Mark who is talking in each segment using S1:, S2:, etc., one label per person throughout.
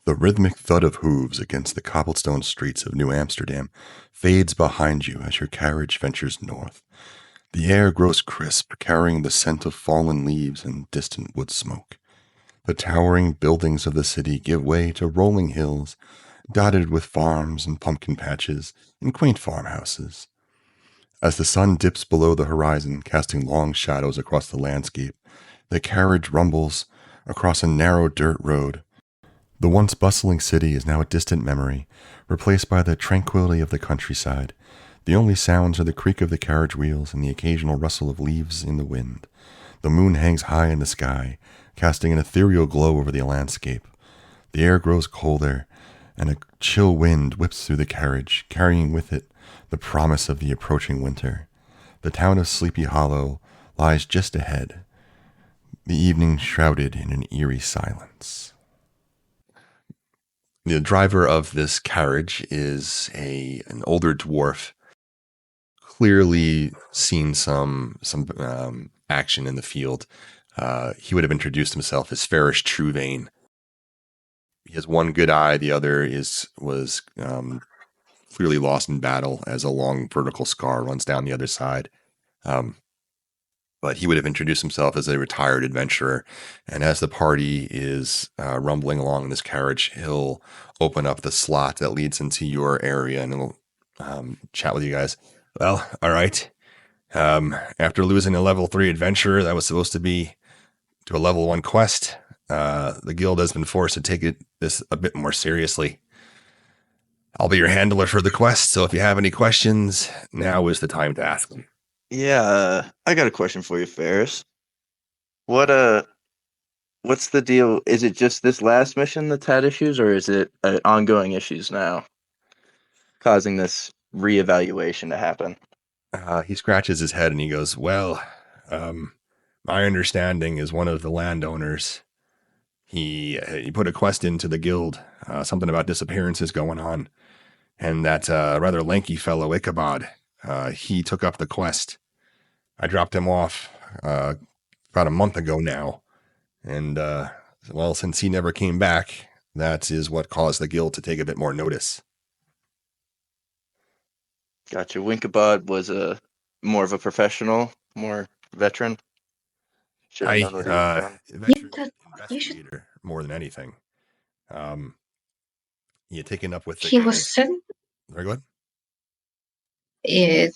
S1: The rhythmic thud of hooves against the cobblestone streets of New Amsterdam fades behind you as your carriage ventures north. The air grows crisp, carrying the scent of fallen leaves and distant wood smoke. The towering buildings of the city give way to rolling hills, dotted with farms and pumpkin patches and quaint farmhouses. As the sun dips below the horizon, casting long shadows across the landscape, the carriage rumbles across a narrow dirt road. The once bustling city is now a distant memory, replaced by the tranquility of the countryside. The only sounds are the creak of the carriage wheels and the occasional rustle of leaves in the wind. The moon hangs high in the sky, casting an ethereal glow over the landscape. The air grows colder, and a chill wind whips through the carriage, carrying with it the promise of the approaching winter. The town of Sleepy Hollow lies just ahead, the evening shrouded in an eerie silence. The driver of this carriage is an older dwarf, clearly seen some action in the field. He would have introduced himself as Farish Truevein. He has one good eye, the other was clearly lost in battle, as a long vertical scar runs down the other side. But he would have introduced himself as a retired adventurer, and as the party is rumbling along in this carriage, he'll open up the slot that leads into your area, and he'll chat with you guys. Well, all right. After losing a level 3 adventurer that was supposed to be to a level 1 quest, the guild has been forced to take this a bit more seriously. I'll be your handler for the quest, so if you have any questions, now is the time to ask them.
S2: Yeah, I got a question for you, Ferris. What's the deal? Is it just this last mission that's had issues, or is it ongoing issues now, causing this reevaluation to happen?
S1: He scratches his head and he goes, well, my understanding is one of the landowners, he put a quest into the guild, something about disappearances going on, and that rather lanky fellow, Ichabod, he took up the quest. I dropped him off about a month ago now, and, well, since he never came back, that is what caused the guild to take a bit more notice.
S2: Gotcha. Winkabod was more of a professional, more veteran.
S1: Investigator more than anything. He had taken up with the...
S3: He was sent...
S1: Very good.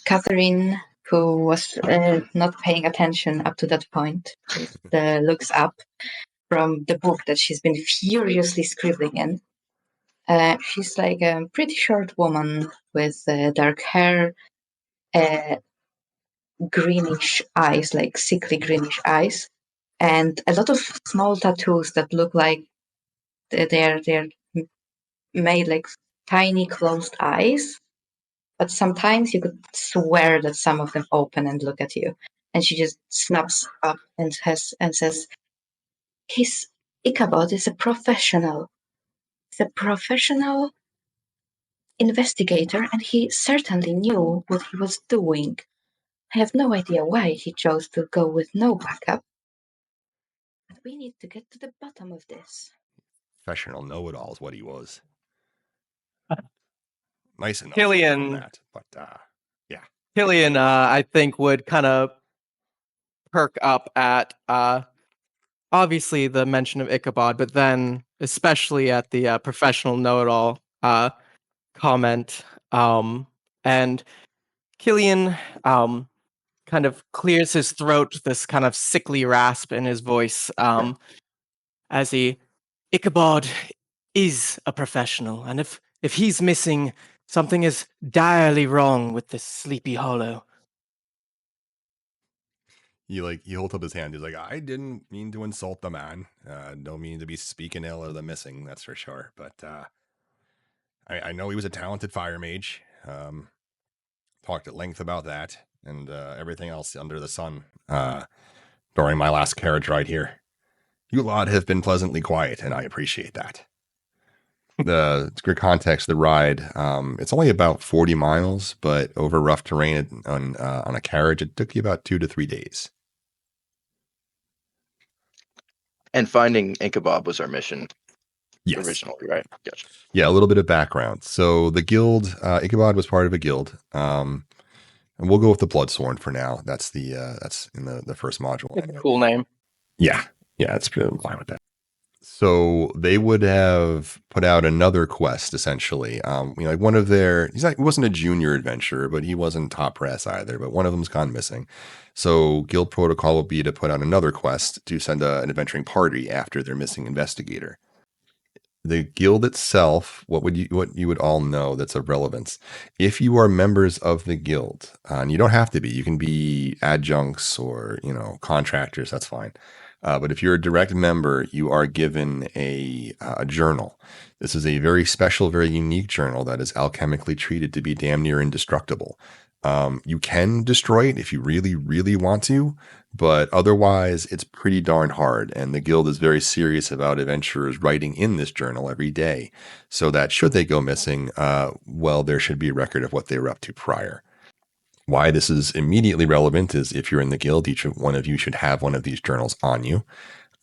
S3: Catherine, who was not paying attention up to that point, just looks up from the book that she's been furiously scribbling in. She's like a pretty short woman with dark hair, greenish eyes, like sickly greenish eyes, and a lot of small tattoos that look like they're made like tiny closed eyes. But sometimes you could swear that some of them open and look at you. And she just snaps up and says, Ichabod is a professional. He's a professional investigator, and he certainly knew what he was doing. I have no idea why he chose to go with no backup. But we need to get to the bottom of this.
S1: Professional know-it-all is what he was. Nice enough.
S4: Killian,
S1: that, but yeah.
S4: Killian, I think would kind of perk up at obviously the mention of Ichabod, but then especially at the professional know-it-all comment. And Killian kind of clears his throat, this kind of sickly rasp in his voice, as Ichabod is a professional, and if he's missing, something is direly wrong with this Sleepy Hollow.
S1: He holds up his hand. He's like, I didn't mean to insult the man. Don't mean to be speaking ill of the missing, that's for sure. But I know he was a talented fire mage. Talked at length about that and everything else under the sun during my last carriage ride here. You lot have been pleasantly quiet, and I appreciate that. The good context, the ride, it's only about 40 miles, but over rough terrain on a carriage, it took you about 2 to 3 days.
S2: And finding Ichabod was our mission.
S1: Yes.
S2: originally, right? Gotcha.
S1: Yeah, a little bit of background. So the guild, Ichabod was part of a guild. And we'll go with the Bloodsworn for now. That's that's in the first module.
S4: Cool name.
S1: Yeah, it's pretty fine with that. So they would have put out another quest, essentially. Like one of their, he wasn't a junior adventurer, but he wasn't top brass either. But one of them's gone missing. So guild protocol would be to put out another quest to send an adventuring party after their missing investigator. The guild itself, what you would all know that's of relevance. If you are members of the guild, and you don't have to be, you can be adjuncts or contractors. That's fine. But if you're a direct member, you are given a journal. This is a very special, very unique journal that is alchemically treated to be damn near indestructible. You can destroy it if you really, really want to, but otherwise it's pretty darn hard. And the guild is very serious about adventurers writing in this journal every day, so that should they go missing, there should be a record of what they were up to prior. Why this is immediately relevant is if you're in the guild, each one of you should have one of these journals on you,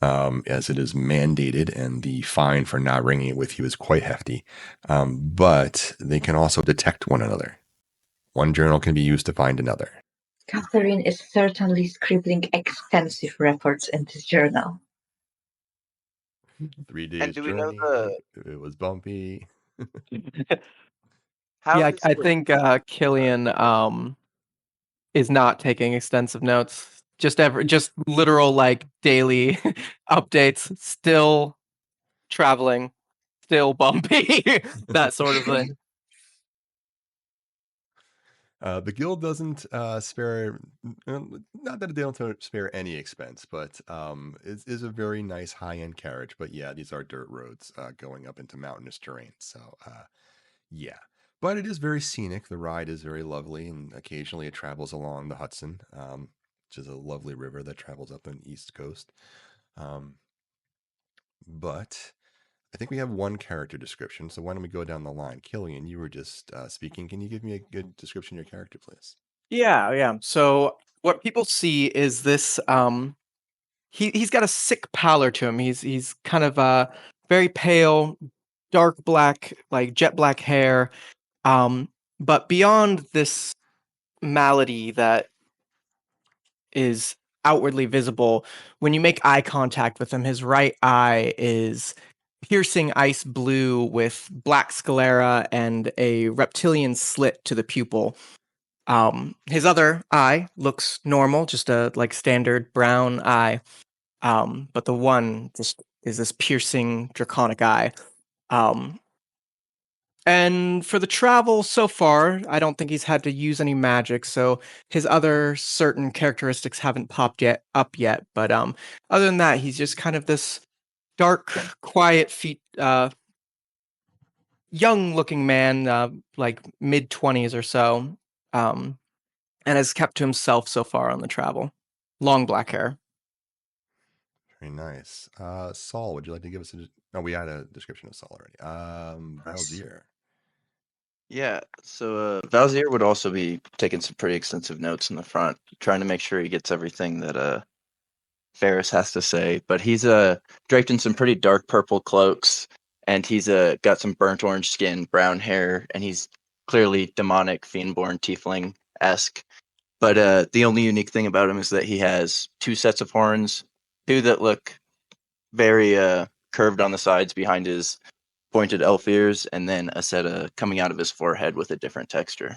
S1: as it is mandated, and the fine for not bringing it with you is quite hefty. But they can also detect one another. One journal can be used to find another.
S3: Catherine is certainly scribbling extensive reports in this journal.
S1: 3 days
S2: And do we
S1: journey.
S2: know
S1: It was bumpy.
S4: I think Killian is not taking extensive notes. Just literal like daily updates. Still traveling, still bumpy, that sort of thing.
S1: The guild doesn't spare, not that they don't spare any expense, but it is a very nice high-end carriage. But yeah, these are dirt roads going up into mountainous terrain. So yeah, but it is very scenic. The ride is very lovely, and occasionally it travels along the Hudson, which is a lovely river that travels up on the East Coast. But I think we have one character description, so why don't we go down the line? Killian, you were just speaking. Can you give me a good description of your character, please?
S4: Yeah. So what people see is this. He's got a sick pallor to him. He's kind of very pale, dark black, like jet black hair. But beyond this malady that is outwardly visible, when you make eye contact with him, his right eye is piercing ice blue with black sclera and a reptilian slit to the pupil. His other eye looks normal, just a like standard brown eye. But the one just is this piercing draconic eye. And for the travel so far, I don't think he's had to use any magic, so his other certain characteristics haven't popped up yet. But other than that, he's just kind of this dark, quiet, young-looking man, like mid-20s or so, and has kept to himself so far on the travel. Long black hair.
S1: Very nice. Saul, would you like to give us we had a description of Saul already. Valzier.
S2: Yeah, so Valzier would also be taking some pretty extensive notes in the front, trying to make sure he gets everything that Ferris has to say. But he's draped in some pretty dark purple cloaks, and he's got some burnt orange skin, brown hair, and he's clearly demonic, fiend-born, tiefling-esque. But the only unique thing about him is that he has two sets of horns, two that look very curved on the sides behind his pointed elf ears, and then a set coming out of his forehead with a different texture.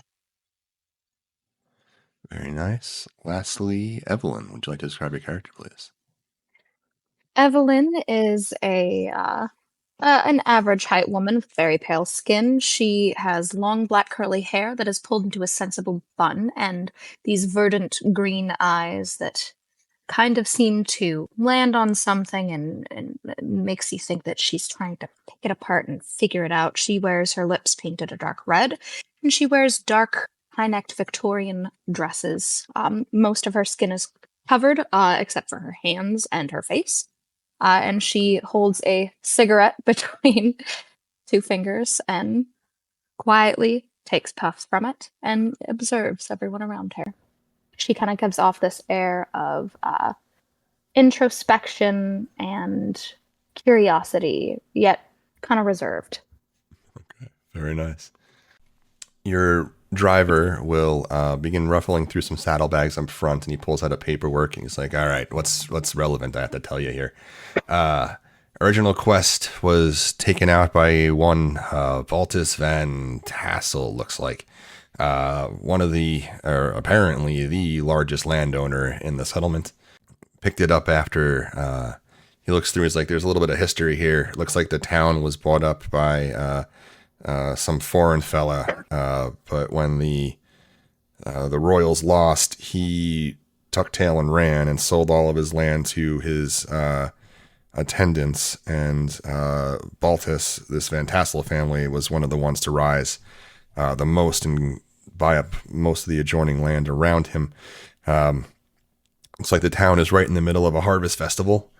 S1: Very nice. Lastly, Evelyn, would you like to describe your character, please?
S5: Evelyn is an average height woman with very pale skin. She has long black curly hair that is pulled into a sensible bun, and these verdant green eyes that kind of seem to land on something and it makes you think that she's trying to pick it apart and figure it out. She wears her lips painted a dark red, and she wears dark high-necked Victorian dresses. Most of her skin is covered, except for her hands and her face. And she holds a cigarette between two fingers and quietly takes puffs from it and observes everyone around her. She kind of gives off this air of introspection and curiosity, yet kind of reserved.
S1: Very nice. Your driver will begin ruffling through some saddlebags up front, and he pulls out a paperwork, and he's like, all right, what's relevant I have to tell you here? Original quest was taken out by one Baltus Van Tassel, looks like. One of apparently the largest landowner in the settlement. Picked it up after he looks through. He's like, there's a little bit of history here. It looks like the town was bought up by some foreign fella, but when the royals lost, he tucked tail and ran and sold all of his land to his attendants. And Baltus, this Van Tassel family, was one of the ones to rise the most and buy up most of the adjoining land around him. Looks like the town is right in the middle of a harvest festival.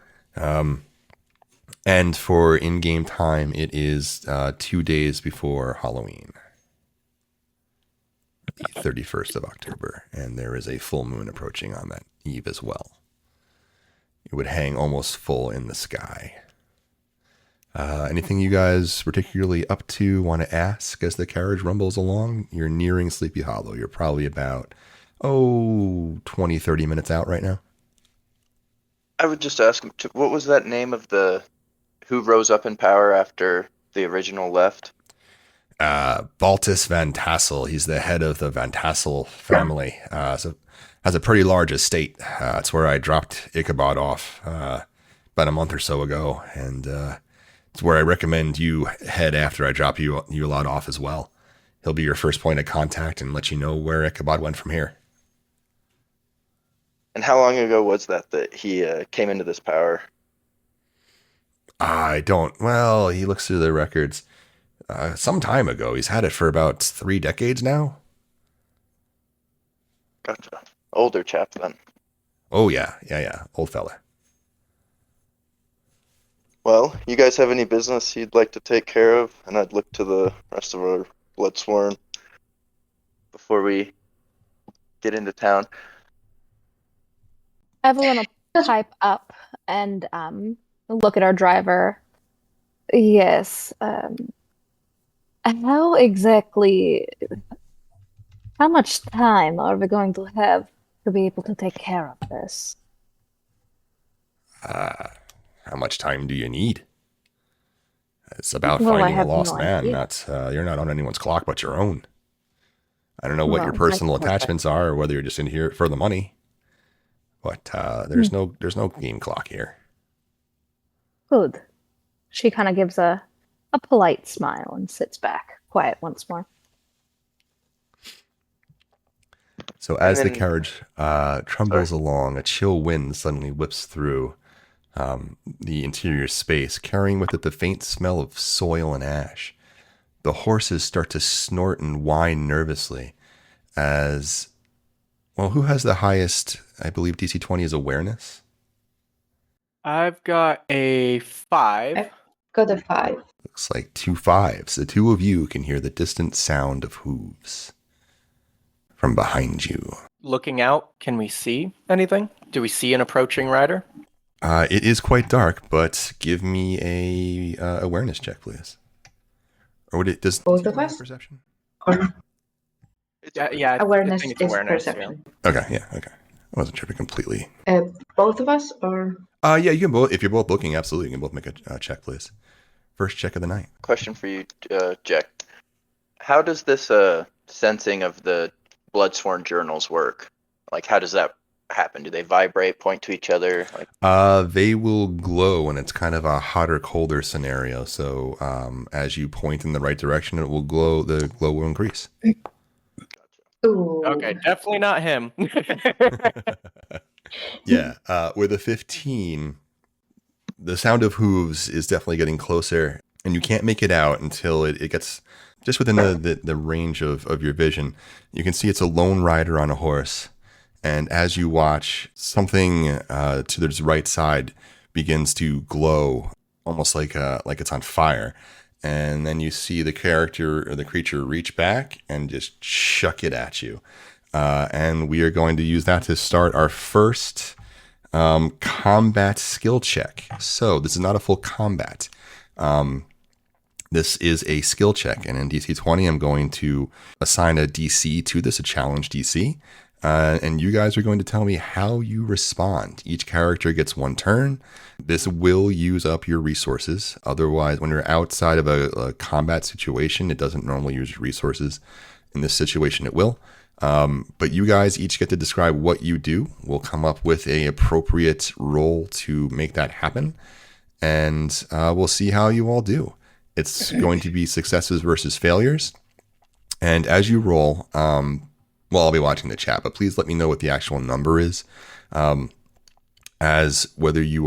S1: And for in-game time, it is 2 days before Halloween, the 31st of October. And there is a full moon approaching on that eve as well. It would hang almost full in the sky. Anything you guys particularly up to, want to ask as the carriage rumbles along? You're nearing Sleepy Hollow. You're probably about 20, 30 minutes out right now.
S2: I would just ask him, what was that name of who rose up in power after the original left?
S1: Baltus Van Tassel. He's the head of the Van Tassel family. So has a pretty large estate. It's where I dropped Ichabod off about a month or so ago, and it's where I recommend you head after I drop you lot off as well. He'll be your first point of contact and let you know where Ichabod went from here.
S2: And how long ago was that he came into this power?
S1: Well, he looks through the records. Some time ago. He's had it for about 3 decades now.
S2: Gotcha. Older chap then.
S1: Oh, yeah. Old fella.
S2: Well, you guys have any business you'd like to take care of? And I'd look to the rest of our Bloodsworn before we get into town.
S5: Evelyn will pipe up and look at our driver. Yes. How much time are we going to have to be able to take care of this?
S1: How much time do you need? It's about
S5: Well, I
S1: finding a
S5: have
S1: lost
S5: no
S1: man.
S5: idea.
S1: You're not on anyone's clock but your own. I don't know what
S5: Well,
S1: your personal
S5: that's perfect.
S1: attachments are, or whether you're just in here for the money. But there's no game clock here.
S5: Good. She kind of gives a polite smile and sits back, quiet once more.
S1: So as the
S2: then-
S1: carriage trundles along, a chill wind suddenly whips through the interior space, carrying with it the faint smell of soil and ash. The horses start to snort and whine nervously as, well, who has the highest, I believe DC20 is awareness?
S4: I've got a 5.
S3: Got a 5.
S1: Looks like 2 5s. The two of you can hear the distant sound of hooves from behind you.
S4: Looking out, can we see anything? Do we see an approaching rider?
S1: It is quite dark, but give me a awareness check, please. Or would it does
S3: Both
S1: DC20
S3: of us?
S1: have perception?
S3: Or
S4: Yeah.
S3: awareness
S4: I think
S3: is
S4: it's awareness,
S3: perception.
S1: Okay. I wasn't sure if it completely.
S3: Both of us, or
S1: Yeah, you can both. If you're both looking, absolutely, you can both make a check, please. First check of the night.
S2: Question for you, Jack. How does this sensing of the Bloodsworn journals work? Like, how does that happen? Do they vibrate, point to each other? Like,
S1: They will glow, and it's kind of a hotter, colder scenario. So, as you point in the right direction, it will glow. The glow will increase.
S3: ooh,
S4: Okay, definitely not him.
S1: Yeah. With a 15, the sound of hooves is definitely getting closer, and you can't make it out until it gets just within the range of your vision. You can see it's a lone rider on a horse, and as you watch, something to the right side begins to glow, almost like it's on fire. And then you see the character or the creature reach back and just chuck it at you. And we are going to use that to start our first combat skill check. So this is not a full combat. This is a skill check, and in DC20, I'm going to assign a DC to this, a challenge DC. And you guys are going to tell me how you respond. Each character gets 1 turn. This will use up your resources. Otherwise, when you're outside of a combat situation, it doesn't normally use resources. In this situation, it will. But you guys each get to describe what you do. We'll come up with an appropriate role to make that happen. And we'll see how you all do. It's going to be successes versus failures. And as you roll, I'll be watching the chat, but please let me know what the actual number is. As whether you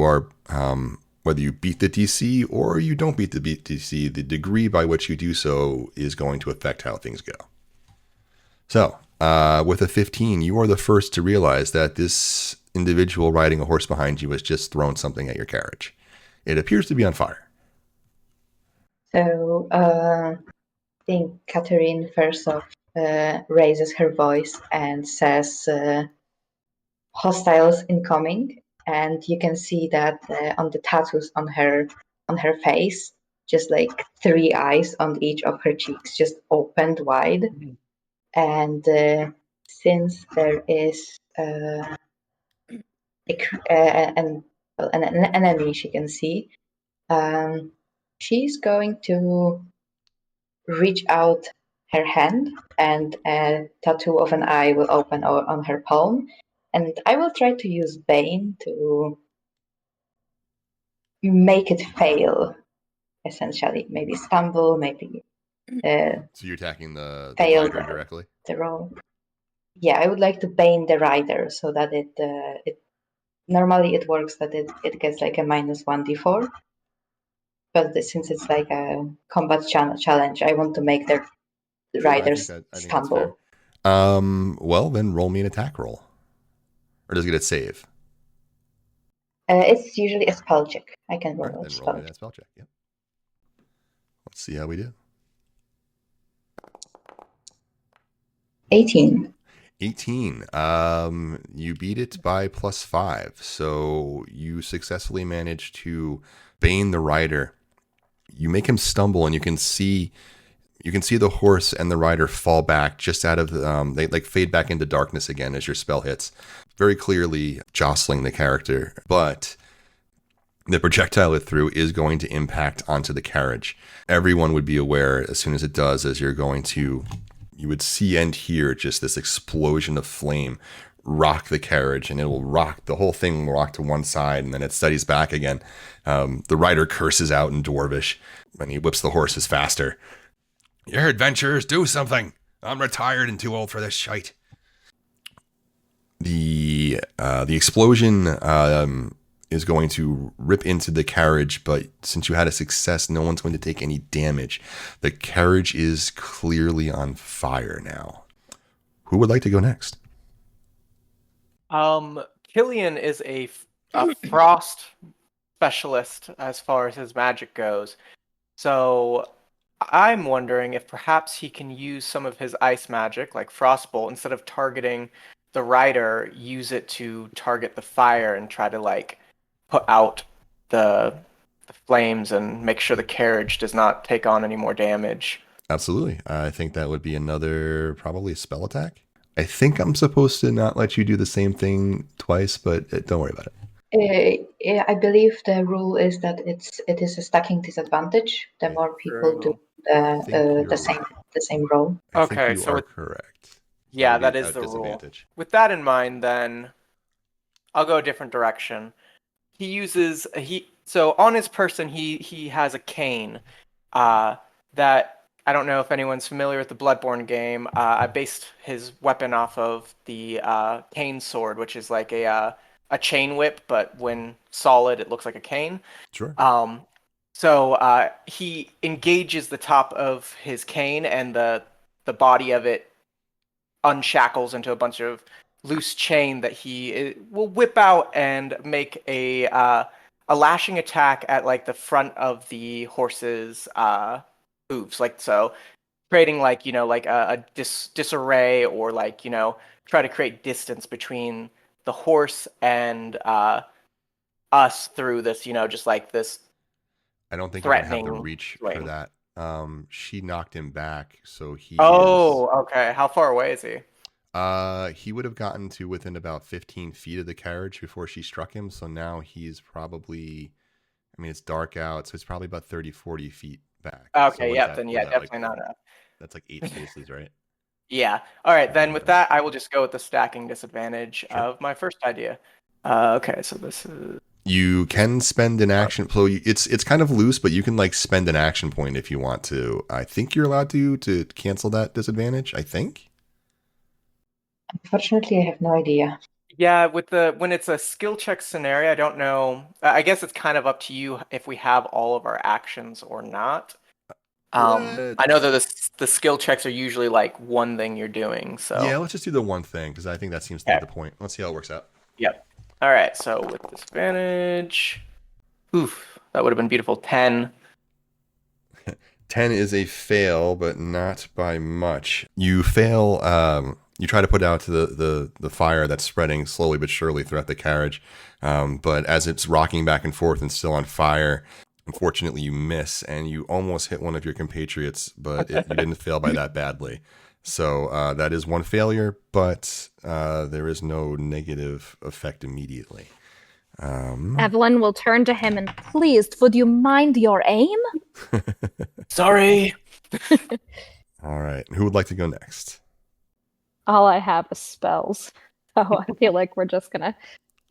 S1: beat the DC or you don't beat the DC, the degree by which you do so is going to affect how things go. So, with a 15, you are the first to realize that this individual riding a horse behind you has just thrown something at your carriage. It appears to be on fire.
S3: So, I think Catherine first off raises her voice and says, "Hostiles incoming." And you can see that on the tattoos on her face, just like 3 eyes on each of her cheeks, just opened wide. Mm-hmm. And since there is an enemy she can see, she's going to reach out her hand, and a tattoo of an eye will open on her palm. And I will try to use Bane to make it fail, essentially. Maybe stumble, maybe...
S1: so you're attacking the rider directly?
S3: The roll. Yeah, I would like to Bane the rider so that it normally it works that it gets like a -1d4. But since it's like a combat challenge, I want to make the riders stumble.
S1: Well, then roll me an attack roll. Or does it get a save?
S3: It's usually a spell check. I can roll
S1: a spell check. Yep. Let's see how we do.
S3: 18.
S1: 18. You beat it by +5. So you successfully managed to Bane the rider. You make him stumble, and you can see the horse and the rider fall back just out of they like fade back into darkness again as your spell hits, very clearly jostling the character. But the projectile it threw is going to impact onto the carriage. Everyone would be aware as soon as it does, as you would see and hear just this explosion of flame rock the carriage, and it will rock, the whole thing will rock to one side, and then it steadies back again. The rider curses out in Dwarvish, and he whips the horses faster. "Your adventurers, do something! I'm retired and too old for this shite." The explosion is going to rip into the carriage, but since you had a success, no one's going to take any damage. The carriage is clearly on fire now. Who would like to go next?
S4: Killian is a frost specialist as far as his magic goes. So I'm wondering if perhaps he can use some of his ice magic, like Frostbolt, instead of targeting the rider, use it to target the fire and try to put out the flames and make sure the carriage does not take on any more damage.
S1: Absolutely. I think that would be another probably spell attack. I think I'm supposed to not let you do the same thing twice, but don't worry about
S3: it. I believe the rule is that it is a stacking disadvantage. The more people do the same roll.
S1: I think you are correct.
S4: Yeah, that is the rule. With that in mind, then I'll go a different direction. So on his person he has a cane that, I don't know if anyone's familiar with the Bloodborne game. I based his weapon off of the cane sword, which is like a chain whip, but when solid, it looks like a cane.
S1: Sure.
S4: So he engages the top of his cane, and the body of it unshackles into a bunch of loose chain that he will whip out and make a lashing attack at the front of the horse's hooves, so, creating a disarray, or try to create distance between the horse and us through this, just this.
S1: I don't think you're gonna have the reach for that. She knocked him back, so he
S4: Okay. How far away is he?
S1: he would have gotten to within about 15 feet of the carriage before she struck him. So now he's probably, I mean, it's dark out, so it's probably about 30, 40 feet back. So
S4: Okay,
S1: what is
S4: yep,
S1: that?
S4: then
S1: What
S4: yeah,
S1: is that, like,
S4: definitely not enough.
S1: that's like 8 spaces, right?
S4: Yeah. All right, then with that, I will just go with the stacking disadvantage of my first idea. Okay, so this is
S1: You can spend an action. So it's kind of loose, but you can like spend an action point if you want to. I think you're allowed to cancel that disadvantage. I think.
S3: Unfortunately, I have no idea.
S4: yeah, when it's a skill check scenario, I don't know. I guess it's kind of up to you if we have all of our actions or not. I know that the skill checks are usually like one thing you're doing. So
S1: Yeah, let's just do the one thing because I think that seems to be the point. Let's see how it works out.
S4: Yep. All right. So with disadvantage, oof, that would have been beautiful. 10.
S1: 10 is a fail, but not by much. You fail. You try to put out the fire that's spreading slowly but surely throughout the carriage. But as it's rocking back and forth and still on fire, unfortunately you miss and you almost hit one of your compatriots, but you didn't fail by that badly. So that is one failure, but there is no negative effect immediately.
S5: Evelyn will turn to him and, please, would you mind your aim?
S4: Sorry.
S1: All right. Who would like to go next?
S5: All I have is spells. So I feel like we're just going to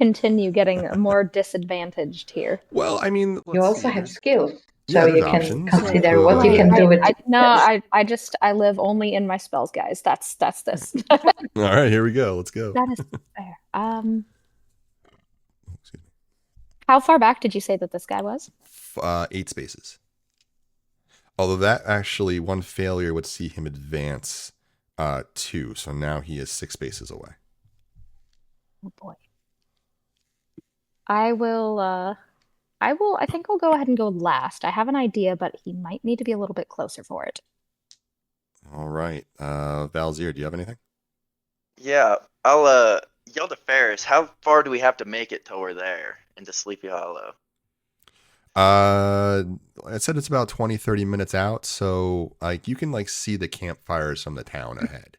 S5: continue getting more disadvantaged here.
S1: Well, I mean,
S3: You also have skills, so
S1: there's
S3: you can
S1: options.
S3: consider what you can do with it.
S5: I live only in my spells, guys. That's this.
S1: All right, here we go. Let's go.
S5: That is fair. How far back did you say that this guy was?
S1: 8 spaces. Although that actually one failure would see him advance 2, so now he is 6 spaces away.
S5: Oh boy. I think I'll go ahead and go last. I have an idea, but he might need to be a little bit closer for it.
S1: All right. Valzir, do you have anything?
S2: Yeah, I'll yell to Ferris. How far do we have to make it till we're there into Sleepy Hollow?
S1: I said it's about 20, 30 minutes out, so like you can like see the campfires from the town ahead.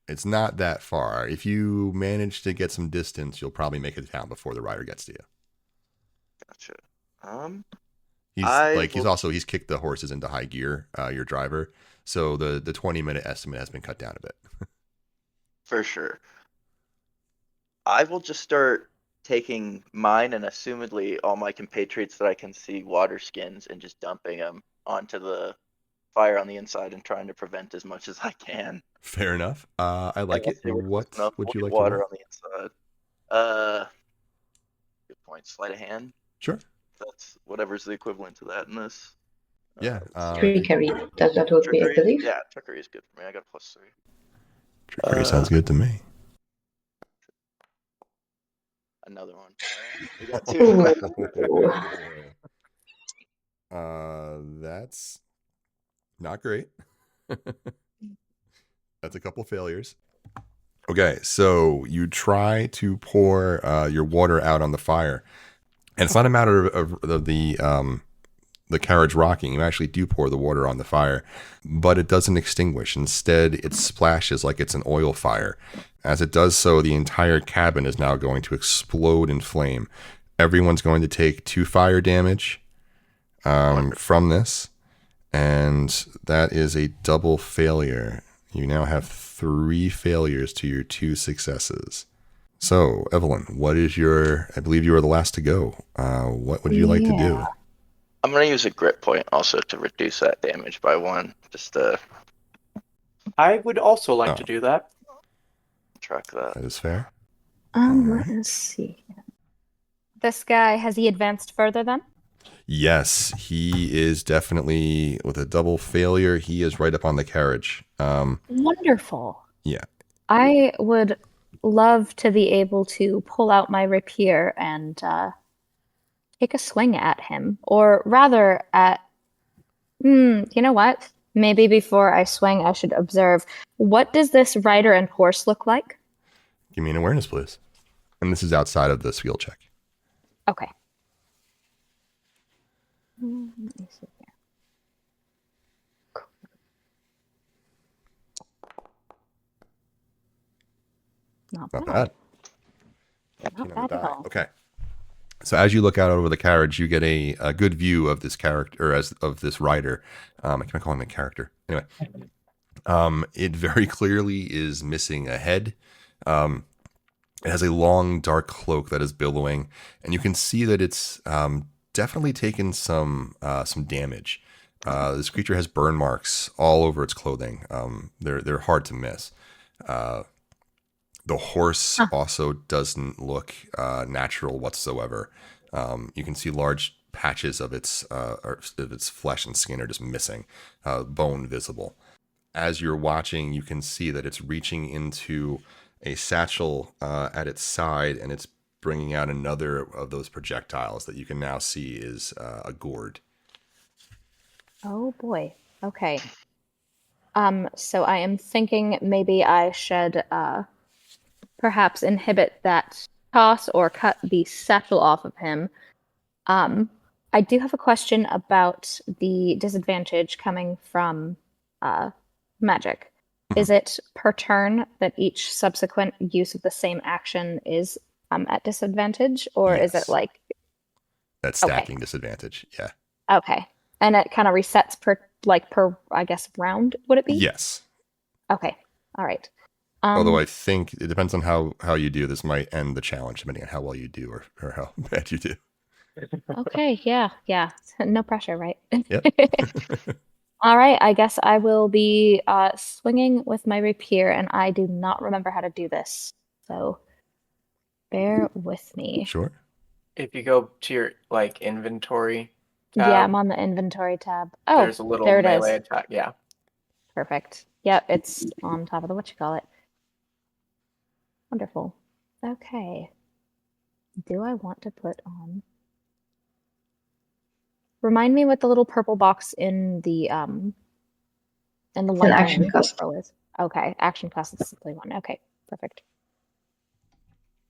S1: It's not that far. If you manage to get some distance, you'll probably make it to town before the rider gets to you.
S2: Gotcha.
S1: He's kicked the horses into high gear, your driver. So the 20-minute estimate has been cut down a bit.
S2: For sure. I will just start taking mine and assumedly all my compatriots that I can see water skins and just dumping them onto the fire on the inside and trying to prevent as much as I can.
S1: Fair enough. I like it. What would you like
S2: water
S1: to do?
S2: on the inside? Good point. Sleight of hand.
S1: Sure.
S2: That's whatever's the equivalent to that in this.
S1: Yeah.
S3: Trickery. That would be, I believe.
S2: Yeah, trickery is good for me. I got a +3.
S1: Trickery sounds good to me.
S2: Another one. We got 2.
S1: That's not great. That's a couple failures. Okay, so you try to pour your water out on the fire, and it's not a matter of the carriage rocking. You actually do pour the water on the fire, but it doesn't extinguish. Instead, it splashes like it's an oil fire. As it does so, the entire cabin is now going to explode in flame. Everyone's going to take 2 fire damage from this, and that is a double failure. You now have 3 failures to your 2 successes. So, Evelyn, I believe you are the last to go. What would you like to do?
S2: I'm going to use a grit point also to reduce that damage by 1. Just
S4: I would also like to do that.
S2: Track that.
S1: That is fair.
S5: Let's see. This guy, has he advanced further then?
S1: Yes, he is definitely, with a double failure, he is right up on the carriage.
S5: Wonderful.
S1: Yeah.
S5: I would love to be able to pull out my rapier and take a swing at him. Or rather you know what? Maybe before I swing, I should observe. What does this rider and horse look like?
S1: Give me an awareness, please. And this is outside of the skill check.
S5: Okay. Let me see here. Not
S1: Not
S5: bad.
S1: bad. 14
S5: Not
S1: on the
S5: bad at
S1: die.
S5: all.
S1: Okay. So as you look out over the carriage, you get a good view of this character, or of this rider. I can't call him a character. Anyway, it very clearly is missing a head. It has a long, dark cloak that is billowing, and you can see that it's definitely taken some damage. This creature has burn marks all over its clothing. They're hard to miss. The horse also doesn't look natural whatsoever. You can see large patches of its flesh and skin are just missing, bone visible. As you're watching, you can see that it's reaching into a satchel at its side, and it's bringing out another of those projectiles that you can now see is a gourd.
S5: Oh boy. Okay. So I am thinking maybe I should perhaps inhibit that toss or cut the satchel off of him. I do have a question about the disadvantage coming from magic. Is it per turn that each subsequent use of the same action is at disadvantage, or is
S1: Yes.
S5: it like
S1: That stacking disadvantage? Yeah.
S5: okay, and it kind of resets per I guess round? Would it be?
S1: Yes.
S5: Okay. All right.
S1: Although I think it depends on how you do. This might end the challenge depending on how well you do or how bad you do.
S5: Okay, yeah. No pressure, right?
S1: Yep.
S5: All right, I guess I will be swinging with my rapier, and I do not remember how to do this, so bear with me.
S1: Sure.
S4: If you go to your inventory tab,
S5: Yeah, I'm on the inventory tab. Oh,
S4: there's a little
S5: there it
S4: melee
S5: is.
S4: attack. Yeah.
S5: Perfect. Yep, it's on top of the whatchamacallit. Wonderful. Okay. Do I want to put on? Remind me what the little purple box in the light
S3: action
S5: iron
S3: cost.
S5: is. Okay, action cost is simply 1. Okay, perfect.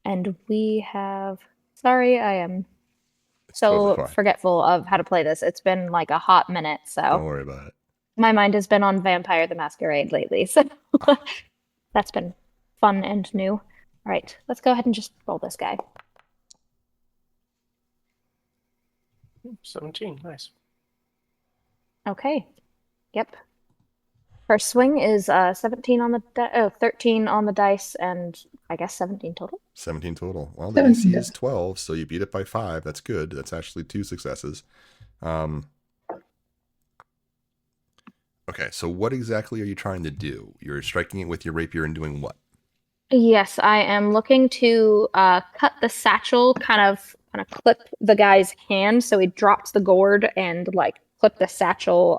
S5: And we have. Sorry, I am
S1: It's
S5: so
S1: totally fine.
S5: forgetful of how to play this. It's been like a hot minute,
S1: Don't
S5: so
S1: worry about it.
S5: my mind has been on Vampire the Masquerade lately, so that's been fun and new. All right, let's go ahead and just roll this guy.
S4: 17. Nice.
S5: Okay. Yep. First swing is 17 on the 13 on the dice, and I guess 17 total.
S1: 17 total. Well, the
S3: 17
S1: DC is 12, so you beat it by 5. That's good. That's actually 2 successes. Okay, so what exactly are you trying to do? You're striking it with your rapier and doing what?
S5: Yes, I am looking to cut the satchel, kind of clip the guy's hand so he drops the gourd and clip the satchel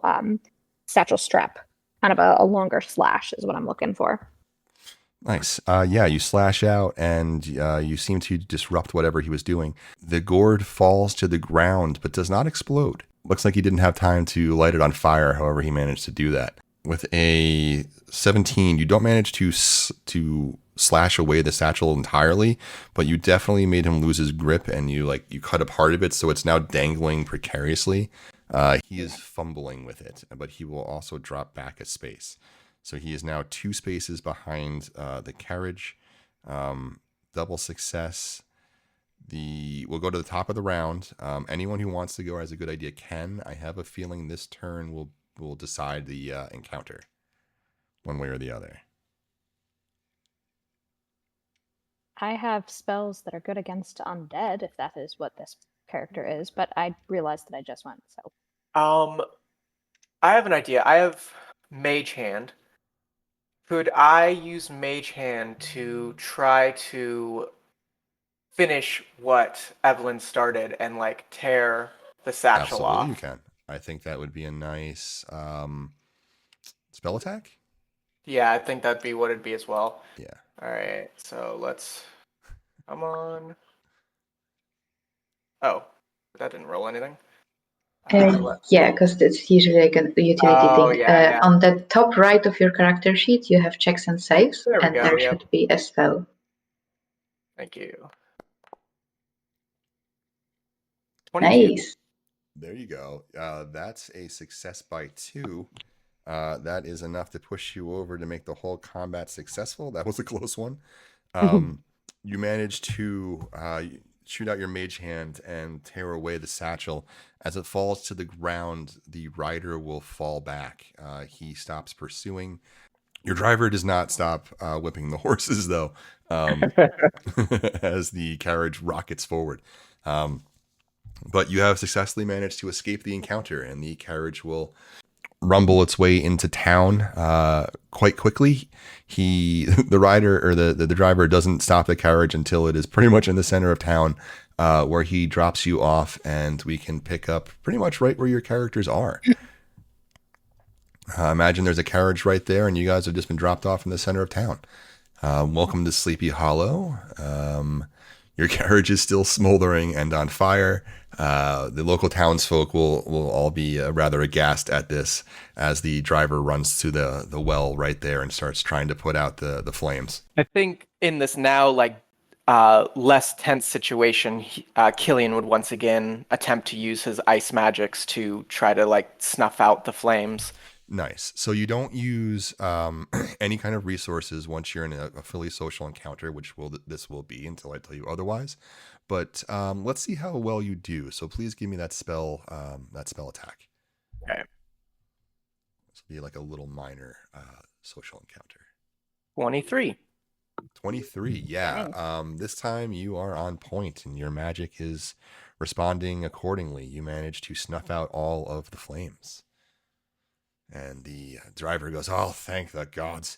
S5: strap. Kind of a longer slash is what I'm looking for.
S1: Nice. Yeah, you slash out and you seem to disrupt whatever he was doing. The gourd falls to the ground but does not explode. Looks like he didn't have time to light it on fire, however he managed to do that. With a 17, you don't manage to slash away the satchel entirely, but you definitely made him lose his grip, and you cut a part of it so it's now dangling precariously. He is fumbling with it, but he will also drop back a space. So he is now 2 spaces behind the carriage. Double success. We'll go to the top of the round. Anyone who wants to go has a good idea can. I have a feeling this turn will decide the encounter, one way or the other.
S5: I have spells that are good against undead, if that is what this character is, but I realized that I just went, so.
S4: I have an idea. I have Mage Hand. Could I use Mage Hand to try to finish what Evelyn started and tear the satchel
S1: Absolutely,
S4: off?
S1: you can. I think that would be a nice spell attack.
S4: Yeah, I think that'd be what it'd be as well.
S1: Yeah.
S4: All right, so let's come on. Oh, that didn't roll anything.
S3: Yeah, because it's usually like a utility thing.
S4: Yeah.
S3: On the top right of your character sheet, you have checks and saves,
S4: There we
S3: and
S4: go,
S3: there
S4: yep.
S3: should be a spell.
S4: Thank you. 22.
S3: Nice.
S1: There you go. That's a success by 2. That is enough to push you over to make the whole combat successful. That was a close one. You manage to shoot out your mage hand and tear away the satchel. As it falls to the ground, the rider will fall back. He stops pursuing. Your driver does not stop whipping the horses, though, as the carriage rockets forward. But you have successfully managed to escape the encounter, and the carriage will rumble its way into town quite quickly. The rider or the driver doesn't stop the carriage until it is pretty much in the center of town, where he drops you off, and we can pick up pretty much right where your characters are. Imagine there's a carriage right there, and you guys have just been dropped off in the center of town. Welcome to Sleepy Hollow. Your carriage is still smoldering and on fire. The local townsfolk will all be rather aghast at this as the driver runs to the well right there and starts trying to put out the flames.
S4: I think in this now less tense situation, Killian would once again attempt to use his ice magics to try to snuff out the flames.
S1: Nice. So you don't use any kind of resources once you're in a fully social encounter, which this will be until I tell you otherwise. But let's see how well you do. So please give me that spell attack.
S4: Okay.
S1: This will be like a little minor social encounter.
S4: 23.
S1: 23. Yeah.
S5: Nice.
S1: This time you are on point, and your magic is responding accordingly. You manage to snuff out all of the flames. And the driver goes, "Oh, thank the gods.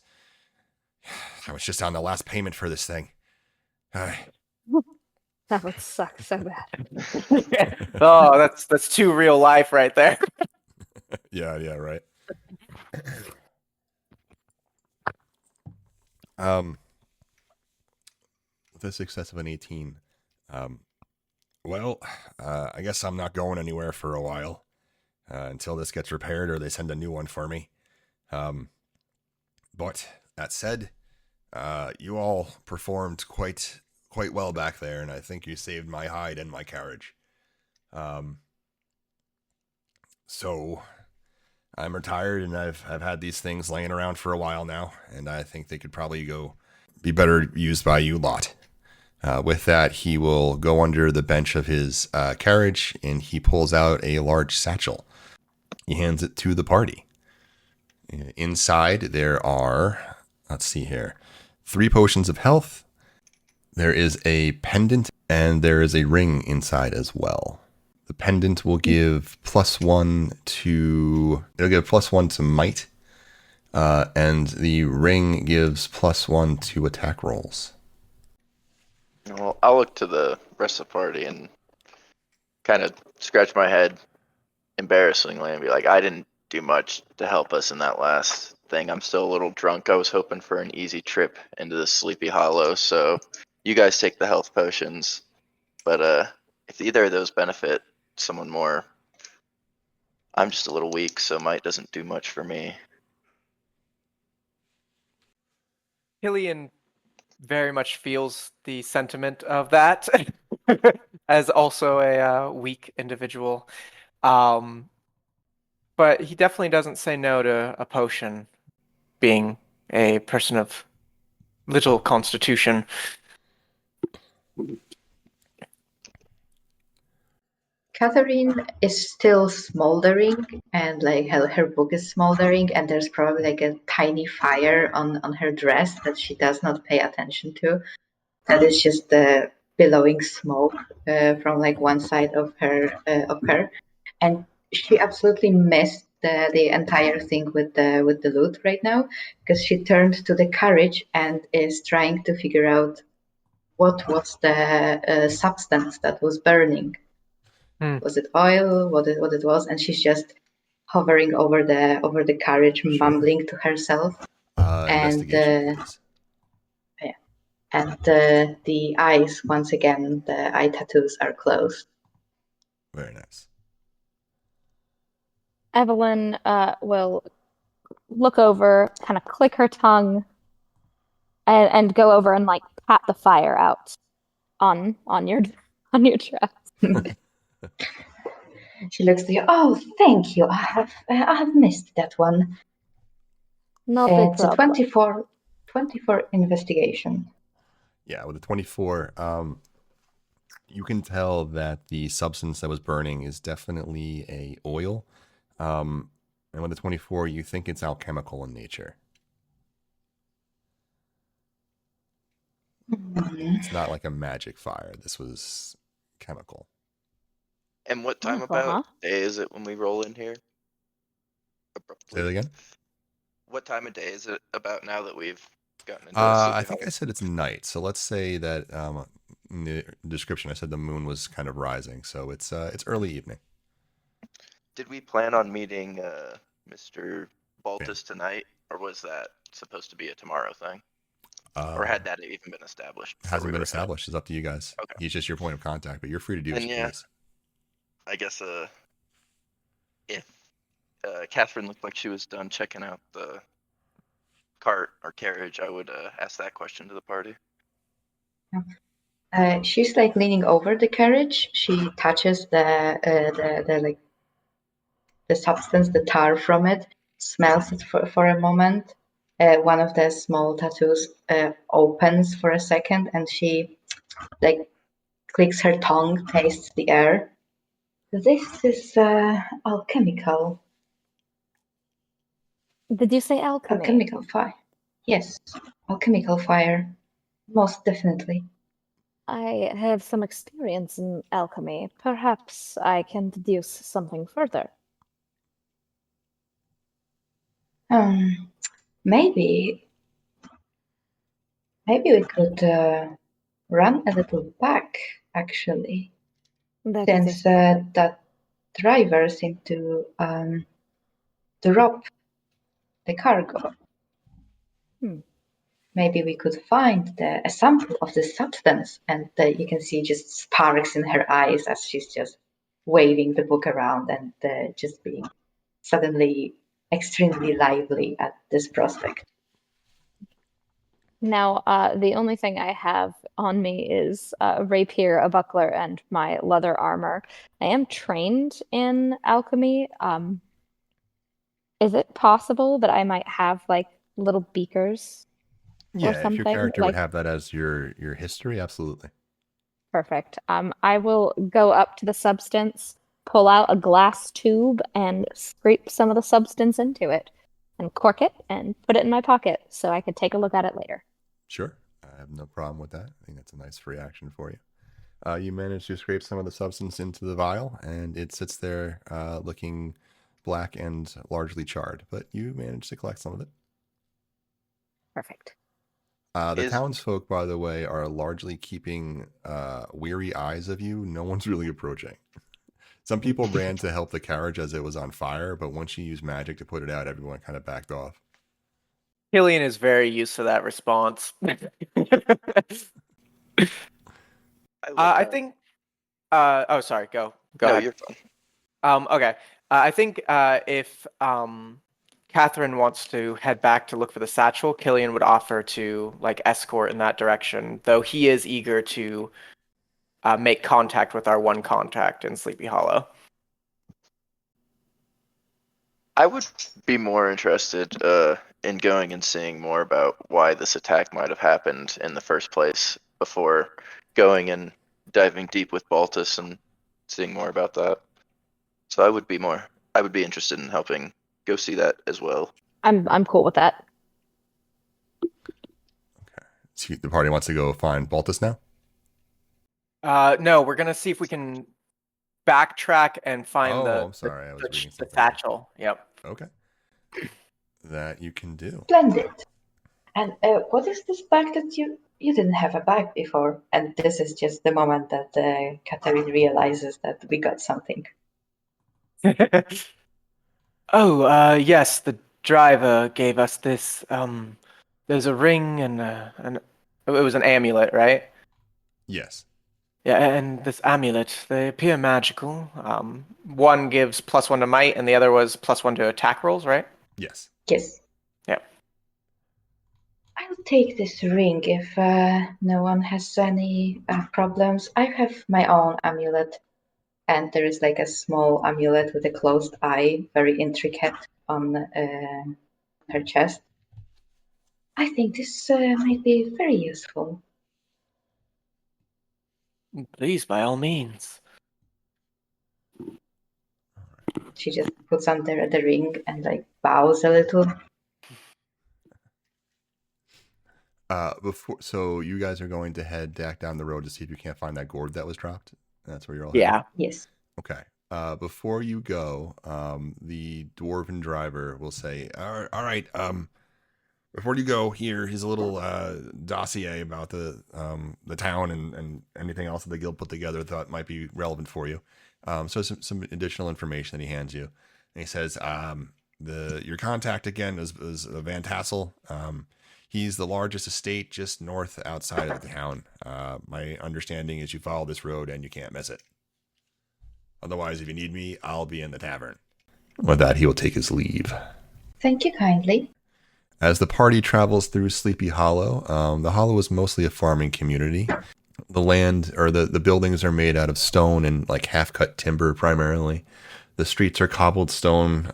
S1: I was just on the last payment for this thing."
S5: That would suck so bad.
S4: Oh, that's too real life right there.
S1: Yeah, right. With a success of an 18, I guess I'm not going anywhere for a while. Until this gets repaired or they send a new one for me. But that said, you all performed quite well back there, and I think you saved my hide and my carriage. So I'm retired, and I've had these things laying around for a while now, and I think they could probably be better used by you lot. With that, he will go under the bench of his carriage, and he pulls out a large satchel. He hands it to the party. Inside, there are, let's see here, 3 potions of health. There is a pendant, and there is a ring inside as well. The pendant will give +1 to might, and the ring gives +1 to attack rolls.
S2: Well, I'll look to the rest of the party and kind of scratch my head embarrassingly and be like, I didn't do much to help us in that last thing. I'm still a little drunk. I was hoping for an easy trip into the Sleepy Hollow, so you guys take the health potions. But if either of those benefit someone more, I'm just a little weak, so might doesn't do much for me.
S4: Killian very much feels the sentiment of that as also a weak individual. But he definitely doesn't say no to a potion, being a person of little constitution.
S3: Catherine is still smoldering, and her book is smoldering, and there's probably a tiny fire on her dress that she does not pay attention to. That is just the billowing smoke from one side of her, and she absolutely missed the entire thing with the loot right now, because she turned to the carriage and is trying to figure out what was the substance that was burning. Was it oil? What it was? And she's just hovering over the carriage, mumbling to herself.
S1: Investigation, please.
S3: And the eyes, once again, the eye tattoos are closed.
S1: Very nice.
S5: Evelyn will look over, kind of click her tongue, and go over and pat the fire out on your dress.
S3: She looks to you. Oh, thank you. I have missed that one.
S5: No big
S3: It's a
S5: problem.
S3: 24 investigation.
S1: Yeah, with a 24, you can tell that the substance that was burning is definitely a oil. And with a 24, you think it's alchemical in nature. It's not like a magic fire. This was chemical.
S2: And what time
S5: Uh-huh.
S2: about day is it when we roll in here?
S1: Say that again?
S2: What time of day is it about now that we've gotten into
S1: I
S2: Sleepy
S1: think
S2: Hollow?
S1: I said it's night. So let's say that in the description I said the moon was kind of rising. So it's early evening.
S2: Did we plan on meeting Mr.
S1: Fan.
S2: Baltus tonight, or was that supposed to be a tomorrow thing? Or
S1: Uh,
S2: had that even been established? before
S1: hasn't
S2: we
S1: been
S2: were
S1: established. It's up to you guys.
S2: Okay.
S1: He's just your point of contact, but you're free to do as
S2: And
S1: you
S2: yeah.
S1: please.
S2: I guess if Catherine looked like she was done checking out the cart or carriage, I would ask that question to the party.
S3: She's like leaning over the carriage. She touches the like the substance, the tar from it, smells it for a moment. One of the small tattoos opens for a second, and she like clicks her tongue, tastes the air. This is alchemical.
S5: Did you say alchemy?
S3: Alchemical fire. Yes, alchemical fire. Most definitely.
S5: I have some experience in alchemy. Perhaps I can deduce something further.
S3: Maybe we could run a little back, actually,
S5: That is
S3: since that driver seemed to drop the cargo. Maybe we could find a sample of the substance, and you can see just sparks in her eyes as she's just waving the book around and just being suddenly extremely lively at this prospect.
S5: Now, the only thing I have on me is a rapier, a buckler, and my leather armor. I am trained in alchemy. Is it possible that I might have like little beakers or
S1: Yeah, if your
S5: something?
S1: character would
S5: Like,
S1: have that as your history, absolutely.
S5: perfect. I will go up to the substance, pull out a glass tube, and scrape some of the substance into it, and cork it, and put it in my pocket so I could take a look at it later.
S1: Sure. I have no problem with that. I think that's a nice free action for you. You manage to scrape some of the substance into the vial, and it sits there looking black and largely charred, but you managed to collect some of it.
S5: Perfect.
S1: The townsfolk, by the way, are largely keeping weary eyes of you. No one's really approaching. Some people ran to help the carriage as it was on fire, but once you used magic to put it out, everyone kind of backed off.
S4: Killian is very used to that response. I think. Oh, sorry. Go
S2: No,
S4: ahead.
S2: you're fine.
S4: Okay. I think if Catherine wants to head back to look for the satchel, Killian would offer to like escort in that direction, though he is eager to make contact with our one contact in Sleepy Hollow.
S2: I would be more interested in going and seeing more about why this attack might have happened in the first place before going and diving deep with Baltus and seeing more about that. So I would be interested in helping go see that as well.
S5: I'm cool with that.
S1: Okay. So the party wants to go find Baltus now?
S4: No, we're gonna see if we can backtrack and find
S1: I'm sorry. I was reading
S4: the
S1: something.
S4: satchel. Yep.
S1: Okay. That you can do.
S3: Splendid. And what is this bag that you didn't have a bag before? And this is just the moment that Catherine realizes that we got something.
S4: Oh, yes, the driver gave us this. There's a ring and it was an amulet, right?
S1: Yes.
S4: Yeah, and this amulet, they appear magical. One gives +1 to might, and the other was +1 to attack rolls, right?
S1: Yes.
S3: Yes.
S4: Yeah.
S3: I'll take this ring if no one has any problems. I have my own amulet, and there is like a small amulet with a closed eye, very intricate on her chest. I think this might be very useful.
S4: Please, by all means.
S3: She just puts on the ring and like bows a little.
S1: So you guys are going to head back down the road to see if you can't find that gourd that was dropped. That's where you're all
S4: Yeah.
S3: Yes.
S1: headed? Okay. Before you go, the dwarven driver will say, all right, before you go, here's a little dossier about the town and anything else that the guild put together thought might be relevant for you. So some additional information that he hands you. And he says, your contact again is Van Tassel. He's the largest estate just north outside of the town. My understanding is you follow this road and you can't miss it. Otherwise, if you need me, I'll be in the tavern. With that, he will take his leave.
S3: Thank you kindly.
S1: As the party travels through Sleepy Hollow, the Hollow is mostly a farming community. The land or the buildings are made out of stone and like half-cut timber primarily. The streets are cobbled stone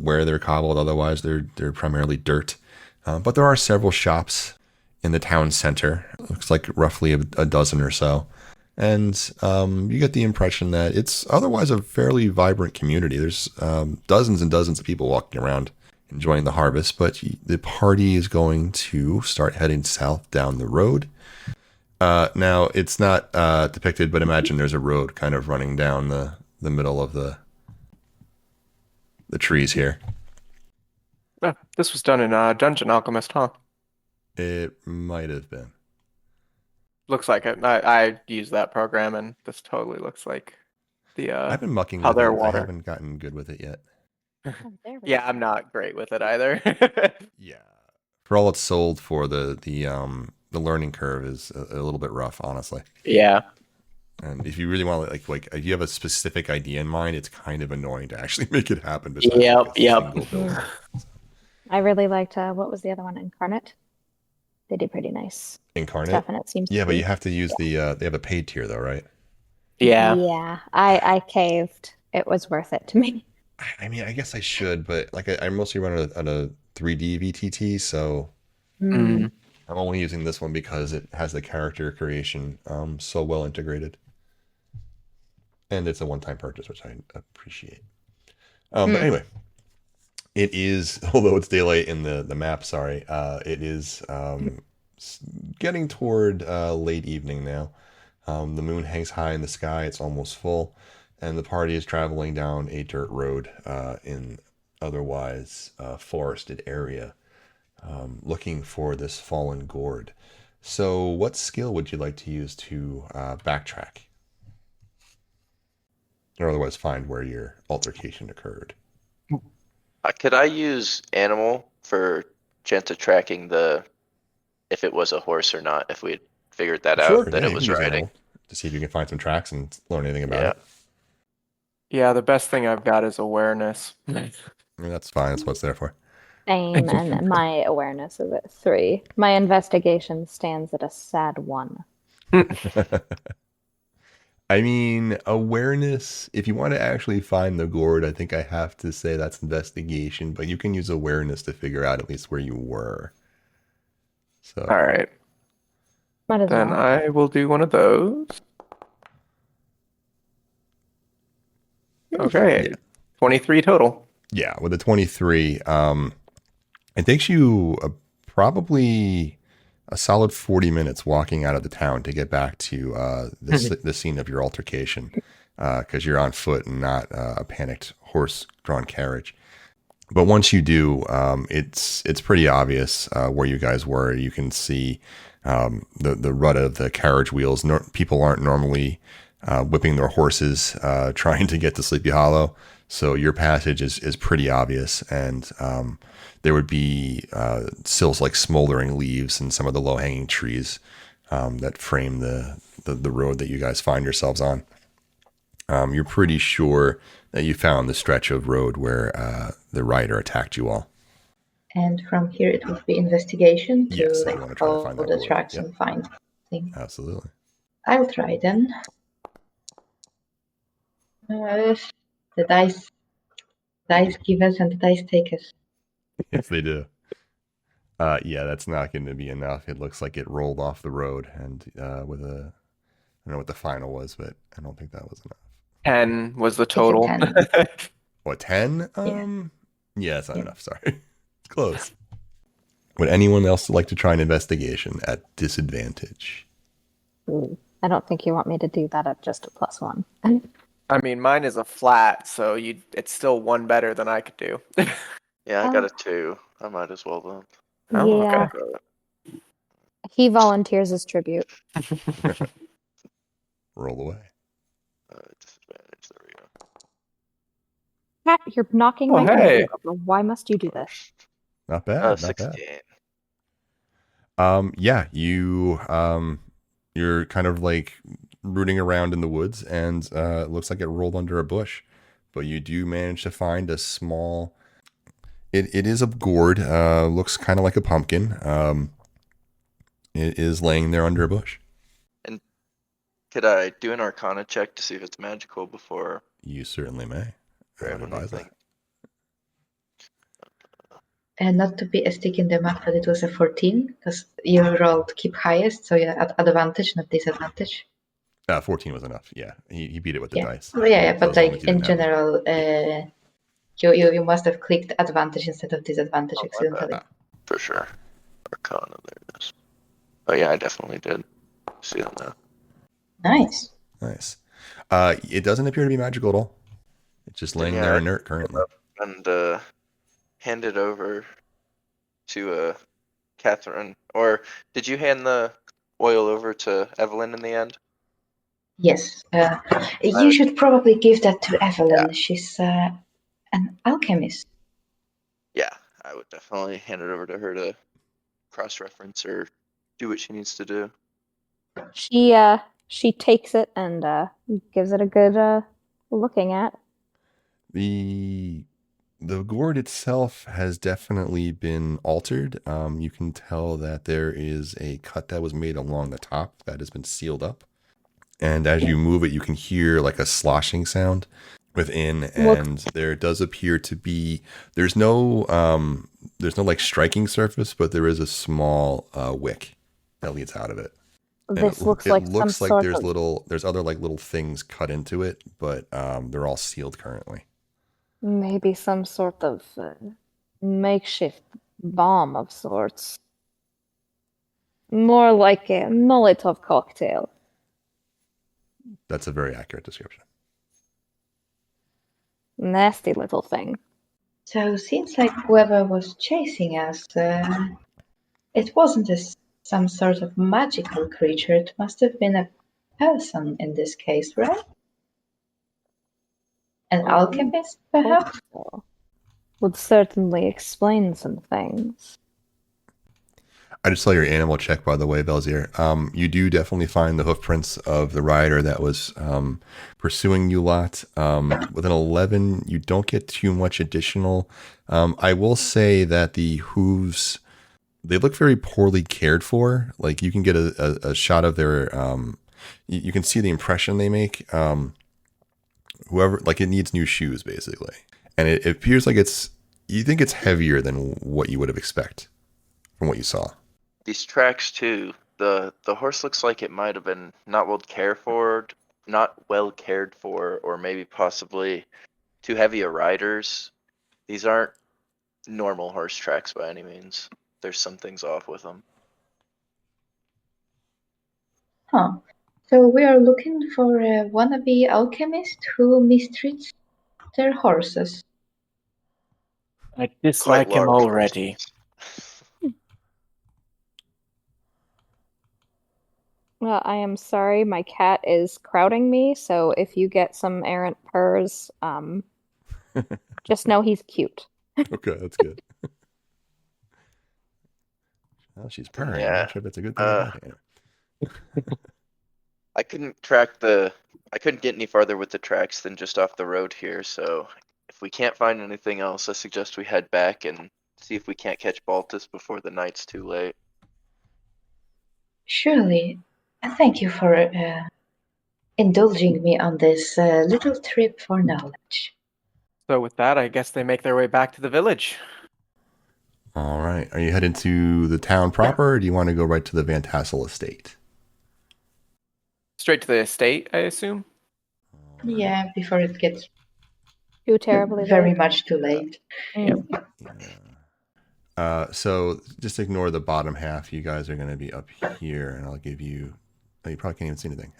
S1: where they're cobbled. Otherwise, they're primarily dirt. But there are several shops in the town center. It looks like roughly a dozen or so. And you get the impression that it's otherwise a fairly vibrant community. There's dozens and dozens of people walking around enjoying the harvest. But the party is going to start heading south down the road. Now, it's not depicted, but imagine there's a road kind of running down the middle of the trees here.
S4: Oh, this was done in Dungeon Alchemist, huh?
S1: It might have been.
S4: Looks like it. I used that program, and this totally looks like the
S1: I've been mucking
S4: how
S1: with it.
S4: their water.
S1: I haven't gotten good with it yet.
S5: Oh, there we
S4: Yeah,
S5: go.
S4: I'm not great with it either.
S1: Yeah. For all it's sold for, the learning curve is a little bit rough, honestly.
S4: Yeah.
S1: And if you really want to, like if you have a specific idea in mind, it's kind of annoying to actually make it happen. Besides
S4: Yep,
S1: like a
S4: yep.
S1: single build.
S5: I really liked what was the other one? Incarnate. They did pretty nice
S1: Incarnate.
S5: stuff, and it seems.
S1: Yeah,
S5: to
S1: but
S5: be-
S1: you have to use they have a paid tier though, right?
S4: Yeah.
S5: Yeah, I caved. It was worth it to me.
S1: I mean, I guess I should, but like I mostly run on a 3D VTT, so
S4: Mm.
S1: I'm only using this one because it has the character creation so well integrated. And it's a one-time purchase, which I appreciate. But anyway, it is, although it's daylight in the map, sorry, it is getting toward late evening now. The moon hangs high in the sky, it's almost full, and the party is traveling down a dirt road in otherwise forested area, looking for this fallen gourd. So what skill would you like to use to backtrack? Or otherwise find where your altercation occurred?
S2: Could I use animal for chance of tracking if it was a horse or not, if we had figured that out, that
S1: yeah,
S2: it
S1: you
S2: was
S1: can use
S2: riding?
S1: animal to see if you can find some tracks and learn anything about
S2: Yeah.
S1: it.
S4: Yeah, the best thing I've got is awareness.
S1: I mean, that's fine. That's what it's there for.
S5: Same, and my awareness is at 3. My investigation stands at a sad 1.
S1: I mean, awareness, if you want to actually find the gourd, I think I have to say that's investigation, but you can use awareness to figure out at least where you were. So,
S4: All right.
S5: Might as
S4: Then
S5: well.
S4: I will do one of those. Okay.
S1: Yeah.
S4: 23 total.
S1: Yeah, with a 23, it takes you probably a solid 40 minutes walking out of the town to get back to the scene of your altercation, because you're on foot and not a panicked horse-drawn carriage. But once you do, it's pretty obvious where you guys were. You can see the rut of the carriage wheels. People aren't normally whipping their horses trying to get to Sleepy Hollow. So your passage is pretty obvious, and there would be still like smoldering leaves and some of the low-hanging trees that frame the road that you guys find yourselves on. You're pretty sure that you found the stretch of road where the rider attacked you all.
S3: And from here it would be investigation to
S1: Yes, if you want to try to
S3: follow
S1: find that
S3: the
S1: gourd.
S3: tracks
S1: Yep.
S3: and find things.
S1: Absolutely.
S3: I'll try then. The dice give us and the dice take us.
S1: Yes, they do. Yeah, that's not going to be enough. It looks like it rolled off the road, and with a don't know what the final was, but I don't think that was enough.
S4: 10 was the
S3: It's a
S4: total.
S3: 10.
S1: What, 10? Yeah, that's not
S3: Yeah.
S1: enough. Sorry. It's close. Would anyone else like to try an investigation at disadvantage?
S5: I don't think you want me to do that at just a +1.
S4: I mean, mine is a flat, so it's still one better than I could do.
S2: Yeah, I got a 2. I might as well then.
S4: Oh,
S5: Yeah,
S4: okay.
S5: he volunteers as tribute.
S1: Roll away.
S2: Disadvantage. There we go.
S5: Cat, you're knocking
S4: Oh,
S5: my
S4: hey.
S5: computer over. Why must you do this?
S1: Not bad. Not
S2: 16.
S1: bad. Yeah, you're kind of like rooting around in the woods, and it looks like it rolled under a bush, but you do manage to find a small. It is a gourd. Looks kind of like a pumpkin. It is laying there under a bush.
S2: And could I do an Arcana check to see if it's magical before
S1: You certainly may. I would
S2: grabbing
S1: advise
S2: anything?
S1: that.
S3: And not to be a stick in the mud, but it was a 14 because you rolled keep highest, so you had advantage, not disadvantage.
S1: 14 was enough. Yeah, he beat it with the dice.
S3: Oh, yeah,
S1: So
S3: but
S1: as long
S3: like
S1: as you
S3: in
S1: didn't have
S3: general, you must have clicked advantage instead of disadvantage
S2: Oh, my
S3: accidentally.
S2: bad. For sure. Arcana, there it is. Oh yeah, I definitely did. See them now.
S3: Nice.
S1: Nice. It doesn't appear to be magical at all. It's just laying there inert currently.
S2: And hand it over to Catherine. Or did you hand the oil over to Evelyn in the end?
S3: Yes. You should probably give that to Evelyn. She's an alchemist.
S2: Yeah, I would definitely hand it over to her to cross-reference or do what she needs to do.
S5: She takes it and gives it a good looking at.
S1: The gourd itself has definitely been altered. You can tell that there is a cut that was made along the top that has been sealed up. And as you move it, you can hear like a sloshing sound within, and there does appear to be there's no like striking surface, but there is a small wick that leads out of it.
S5: This looks like some sort
S1: there's
S5: of
S1: there's other like little things cut into it, but they're all sealed currently.
S5: maybe some sort of makeshift bomb of sorts. More like a Molotov cocktail.
S1: That's a very accurate description.
S5: Nasty little thing.
S3: So seems like whoever was chasing us, it wasn't some sort of magical creature. It must have been a person in this case, right? An alchemist, perhaps?
S5: So, would certainly explain some things.
S1: I just saw your animal check, by the way, Belzier. You do definitely find the hoof prints of the rider that was pursuing you lot. With an 11, you don't get too much additional. I will say that the hooves, they look very poorly cared for. Like you can get a shot of their, you can see the impression they make. Whoever, like it needs new shoes, basically. And it appears like you think it's heavier than what you would have expected from what you saw.
S2: These tracks too. The horse looks like it might have been not well cared for, or maybe possibly too heavy a riders. These aren't normal horse tracks by any means. There's some things off with them.
S3: Huh. So we are looking for a wannabe alchemist who mistreats their horses.
S4: I dislike him
S2: large
S4: already.
S2: horses.
S5: Well, I am sorry, my cat is crowding me, so if you get some errant purrs, just know he's cute.
S1: Okay, that's good. Well, she's purring. I'm not sure if that's a good thing or bad thing.
S2: I couldn't get any farther with the tracks than just off the road here, so if we can't find anything else, I suggest we head back and see if we can't catch Baltus before the night's too late.
S3: Surely. Thank you for indulging me on this little trip for knowledge.
S4: So with that, I guess they make their way back to the village.
S1: All right. Are you headed to the town proper, or do you want to go right to the Van Tassel estate?
S4: Straight to the estate, I assume.
S3: Yeah, before it gets
S5: Too terribly
S3: very
S5: late.
S3: much too late.
S5: Mm.
S1: So just ignore the bottom half. You guys are going to be up here, and I'll give you. Oh, you probably can't even see anything.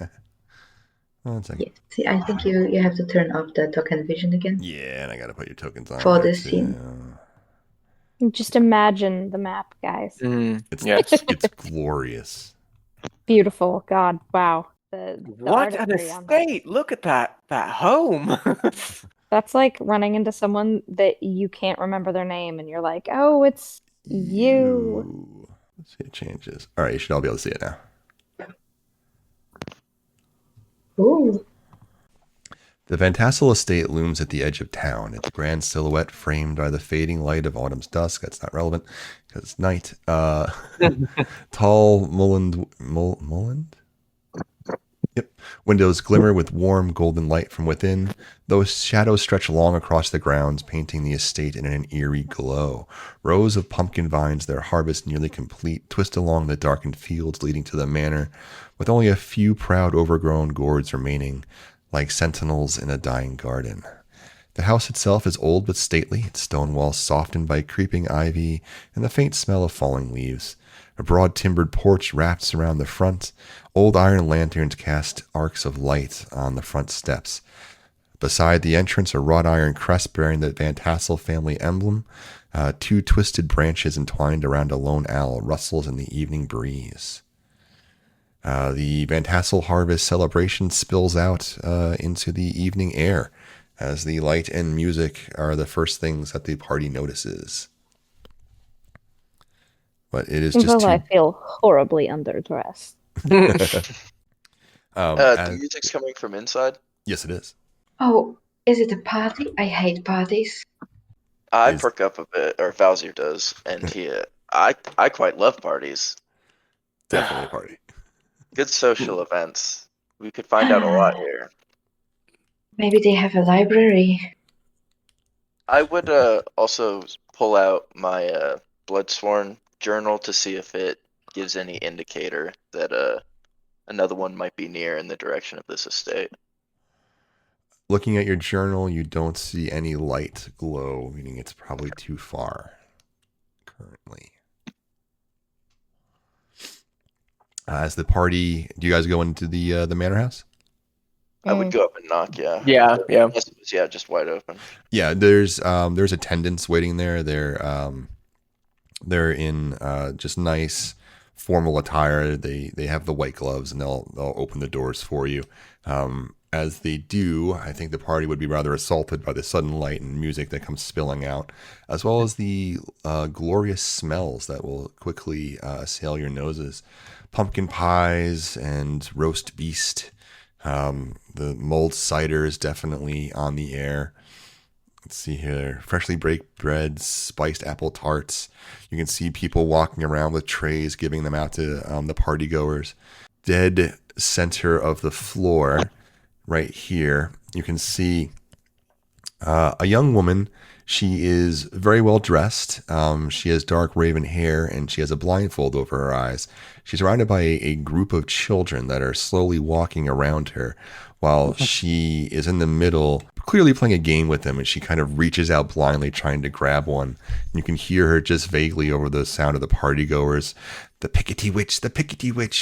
S1: 1 second.
S3: Yeah. See, I think you have to turn off the token vision again
S1: Yeah, and I got to put your tokens on
S3: for
S1: there
S3: this
S1: too.
S3: scene.
S5: Just imagine the map, guys.
S1: It's glorious.
S5: Beautiful. God, wow. The
S4: What an
S5: artistry on that.
S4: estate! Look at that home.
S5: That's like running into someone that you can't remember their name, and you're like, "Oh, it's you."
S1: Let's see, it changes. All right, you should all be able to see it now.
S3: Ooh.
S1: The Van Tassel estate looms at the edge of town, its grand silhouette framed by the fading light of autumn's dusk. That's not relevant because it's night. Tall, mullioned? Yep. Windows glimmer with warm golden light from within. Those shadows stretch long across the grounds, painting the estate in an eerie glow. Rows of pumpkin vines, their harvest nearly complete, twist along the darkened fields leading to the manor, with only a few proud overgrown gourds remaining, like sentinels in a dying garden. The house itself is old but stately, its stone walls softened by creeping ivy and the faint smell of falling leaves. A broad timbered porch wraps around the front. Old iron lanterns cast arcs of light on the front steps. Beside the entrance, a wrought iron crest bearing the Van Tassel family emblem. 2 twisted branches entwined around a lone owl rustles in the evening breeze. The Van Tassel harvest celebration spills out into the evening air, as the light and music are the first things that the party notices. But it is just
S5: I feel horribly underdressed.
S2: The music's coming from inside?
S1: Yes, it is.
S3: Oh, is it a party? I hate parties.
S2: I perk up a bit, or Valzir does, and I quite love parties.
S1: Definitely a party.
S2: Good social events. We could find out a lot here.
S3: Maybe they have a library.
S2: I would also pull out my Bloodsworn journal to see if it gives any indicator that another one might be near in the direction of this estate.
S1: Looking at your journal, you don't see any light glow, meaning it's probably too far currently. As the party, do you guys go into the manor house?
S2: I would go up and knock, yeah.
S4: Yeah.
S2: Yeah, just wide open.
S1: Yeah, there's attendants waiting there. They're in just nice formal attire. They have the white gloves, and they'll open the doors for you. As they do, I think the party would be rather assaulted by the sudden light and music that comes spilling out, as well as the glorious smells that will quickly assail your noses. Pumpkin pies and roast beast. The mulled cider is definitely on the air. Let's see here. Freshly baked breads, spiced apple tarts. You can see people walking around with trays, giving them out to the party goers. Dead center of the floor, right here, you can see a young woman. She is very well dressed. She has dark raven hair, and she has a blindfold over her eyes. She's surrounded by a group of children that are slowly walking around her, while she is in the middle, clearly playing a game with them, and she kind of reaches out blindly trying to grab one. And you can hear her just vaguely over the sound of the partygoers. The Pickety Witch,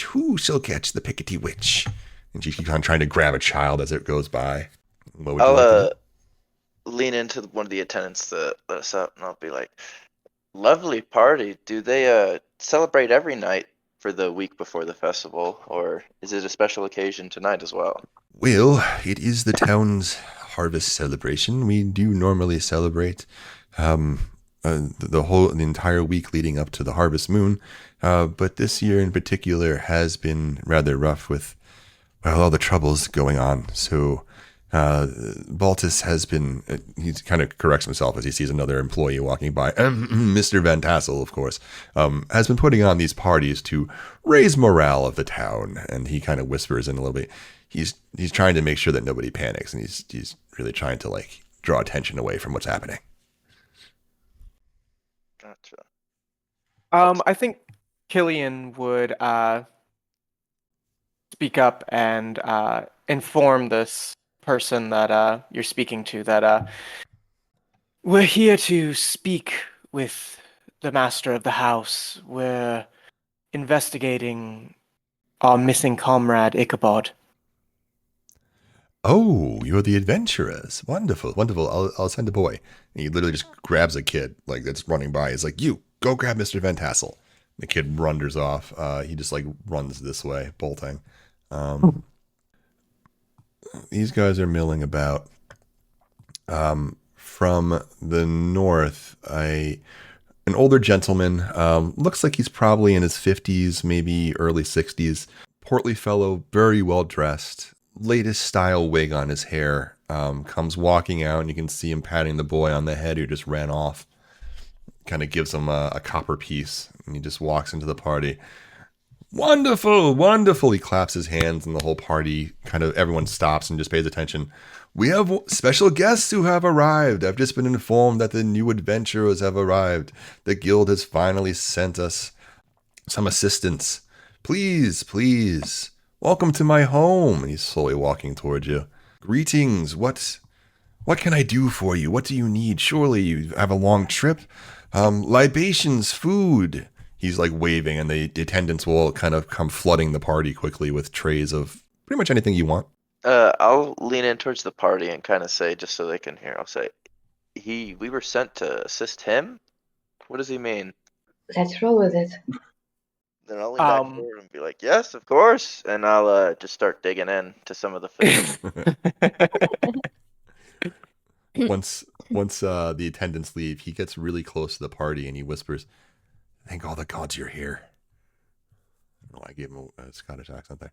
S1: who shall catch the Pickety Witch? And she keeps on trying to grab a child as it goes by. What would you like to do?
S2: Lean into one of the attendants to let us up, and I'll be like, lovely party. Do they celebrate every night for the week before the festival, or is it a special occasion tonight as well?
S1: Well, it is the town's harvest celebration. We do normally celebrate the entire week leading up to the harvest moon, but this year in particular has been rather rough with all the troubles going on. So Baltus has been, he kind of corrects himself as he sees another employee walking by. Mr. Van Tassel, of course, has been putting on these parties to raise morale of the town. And he kind of whispers in a little bit. He's trying to make sure that nobody panics, and he's really trying to draw attention away from what's happening.
S2: Gotcha.
S4: I think Killian would speak up and inform this person that you're speaking to that we're here to speak with the master of the house. We're investigating our missing comrade Ichabod.
S1: Oh, you're the adventurers. Wonderful, wonderful. I'll send a boy. And he literally just grabs a kid like that's running by. He's like, "You go grab Mr. Van Tassel." The kid wanders off. He just like runs this way, bolting. These guys are milling about. From the north, an older gentleman, looks like he's probably in his 50s, maybe early 60s. Portly fellow, very well dressed. Latest style wig on his hair. Comes walking out, and you can see him patting the boy on the head who just ran off. Kind of gives him a copper piece, and he just walks into the party. Wonderful, wonderful. He claps his hands, and the whole party, everyone stops and just pays attention. We have special guests who have arrived. I've just been informed that the new adventurers have arrived. The guild has finally sent us some assistance. Please, please, welcome to my home. And he's slowly walking towards you. Greetings. What can I do for you? What do you need? Surely you have a long trip. Libations, food. He's like waving, and the attendants will kind of come flooding the party quickly with trays of pretty much anything you want.
S2: I'll lean in towards the party and kind of say, just so they can hear, I'll say, we were sent to assist him? What does he mean?
S3: Let's roll with it.
S2: Then I'll lean back forward and be like, yes, of course. And I'll just start digging in to some of the food.
S1: Once the attendants leave, he gets really close to the party and he whispers, "Thank all the gods you're here." I gave him a Scottish accent there.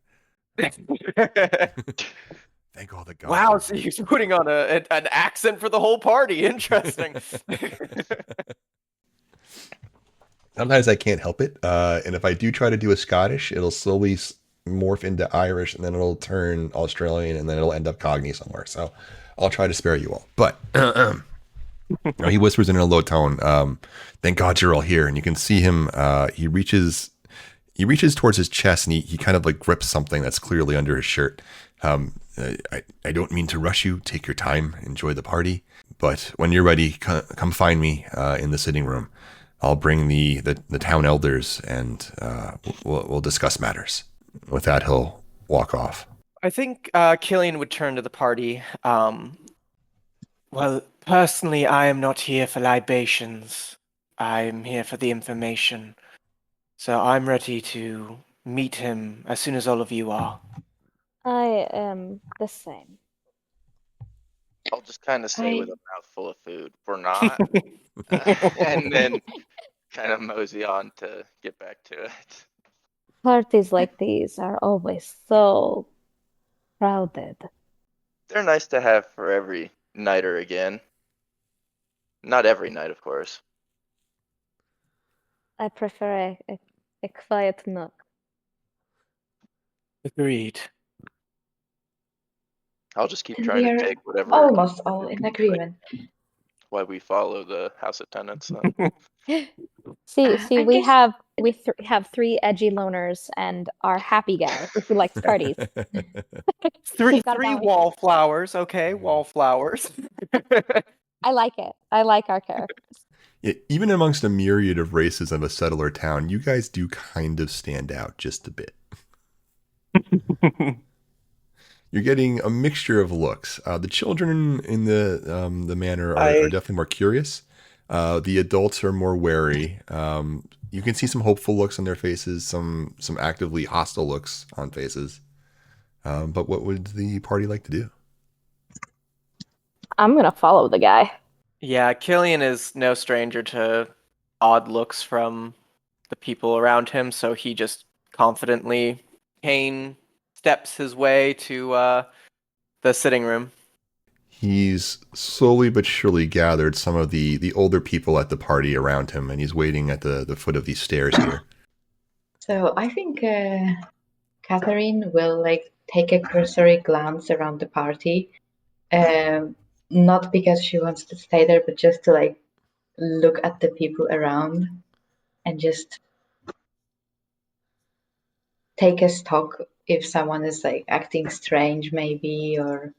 S1: Thank all the gods.
S4: Wow, so he's putting on an accent for the whole party. Interesting.
S1: Sometimes I can't help it. And if I do try to do a Scottish, it'll slowly morph into Irish, and then it'll turn Australian, and then it'll end up Cockney somewhere. So I'll try to spare you all. But he whispers in a low tone, "Thank God you're all here." And you can see him, he reaches towards his chest, and he kind of like grips something that's clearly under his shirt. I don't mean to rush you. Take your time. Enjoy the party. But when you're ready, come find me in the sitting room. I'll bring the town elders, and we'll discuss matters. With that, he'll walk off.
S4: I think Killian would turn to the party. Well, personally, I am not here for libations. I'm here for the information. So I'm ready to meet him as soon as all of you are.
S5: I am the same.
S2: I'll just kind of say with a mouthful of food, we're not. And then kind of mosey on to get back to it.
S5: Parties like these are always so crowded.
S2: They're nice to have for every night or again. Not every night, of course.
S5: I prefer a quiet nook.
S4: Agreed.
S2: I'll just keep trying to take whatever.
S3: Almost all in agreement.
S2: Why we follow the house attendants.
S5: See, we have 3 edgy loners and our happy guy who likes parties.
S4: Three wallflowers, okay, wallflowers.
S5: I like it. I like our characters.
S1: Yeah, even amongst a myriad of races of a settler town, you guys do kind of stand out just a bit. You're getting a mixture of looks. The children in the manor are definitely more curious. The adults are more wary. You can see some hopeful looks on their faces, some actively hostile looks on faces. But what would the party like to do?
S5: I'm gonna follow the guy.
S4: Yeah, Killian is no stranger to odd looks from the people around him, so he just confidently steps his way to the sitting room.
S1: He's slowly but surely gathered some of the older people at the party around him, and he's waiting at the foot of these stairs here.
S3: So I think Catherine will take a cursory glance around the party, not because she wants to stay there, but just to look at the people around and just take a stock if someone is like acting strange, maybe, or.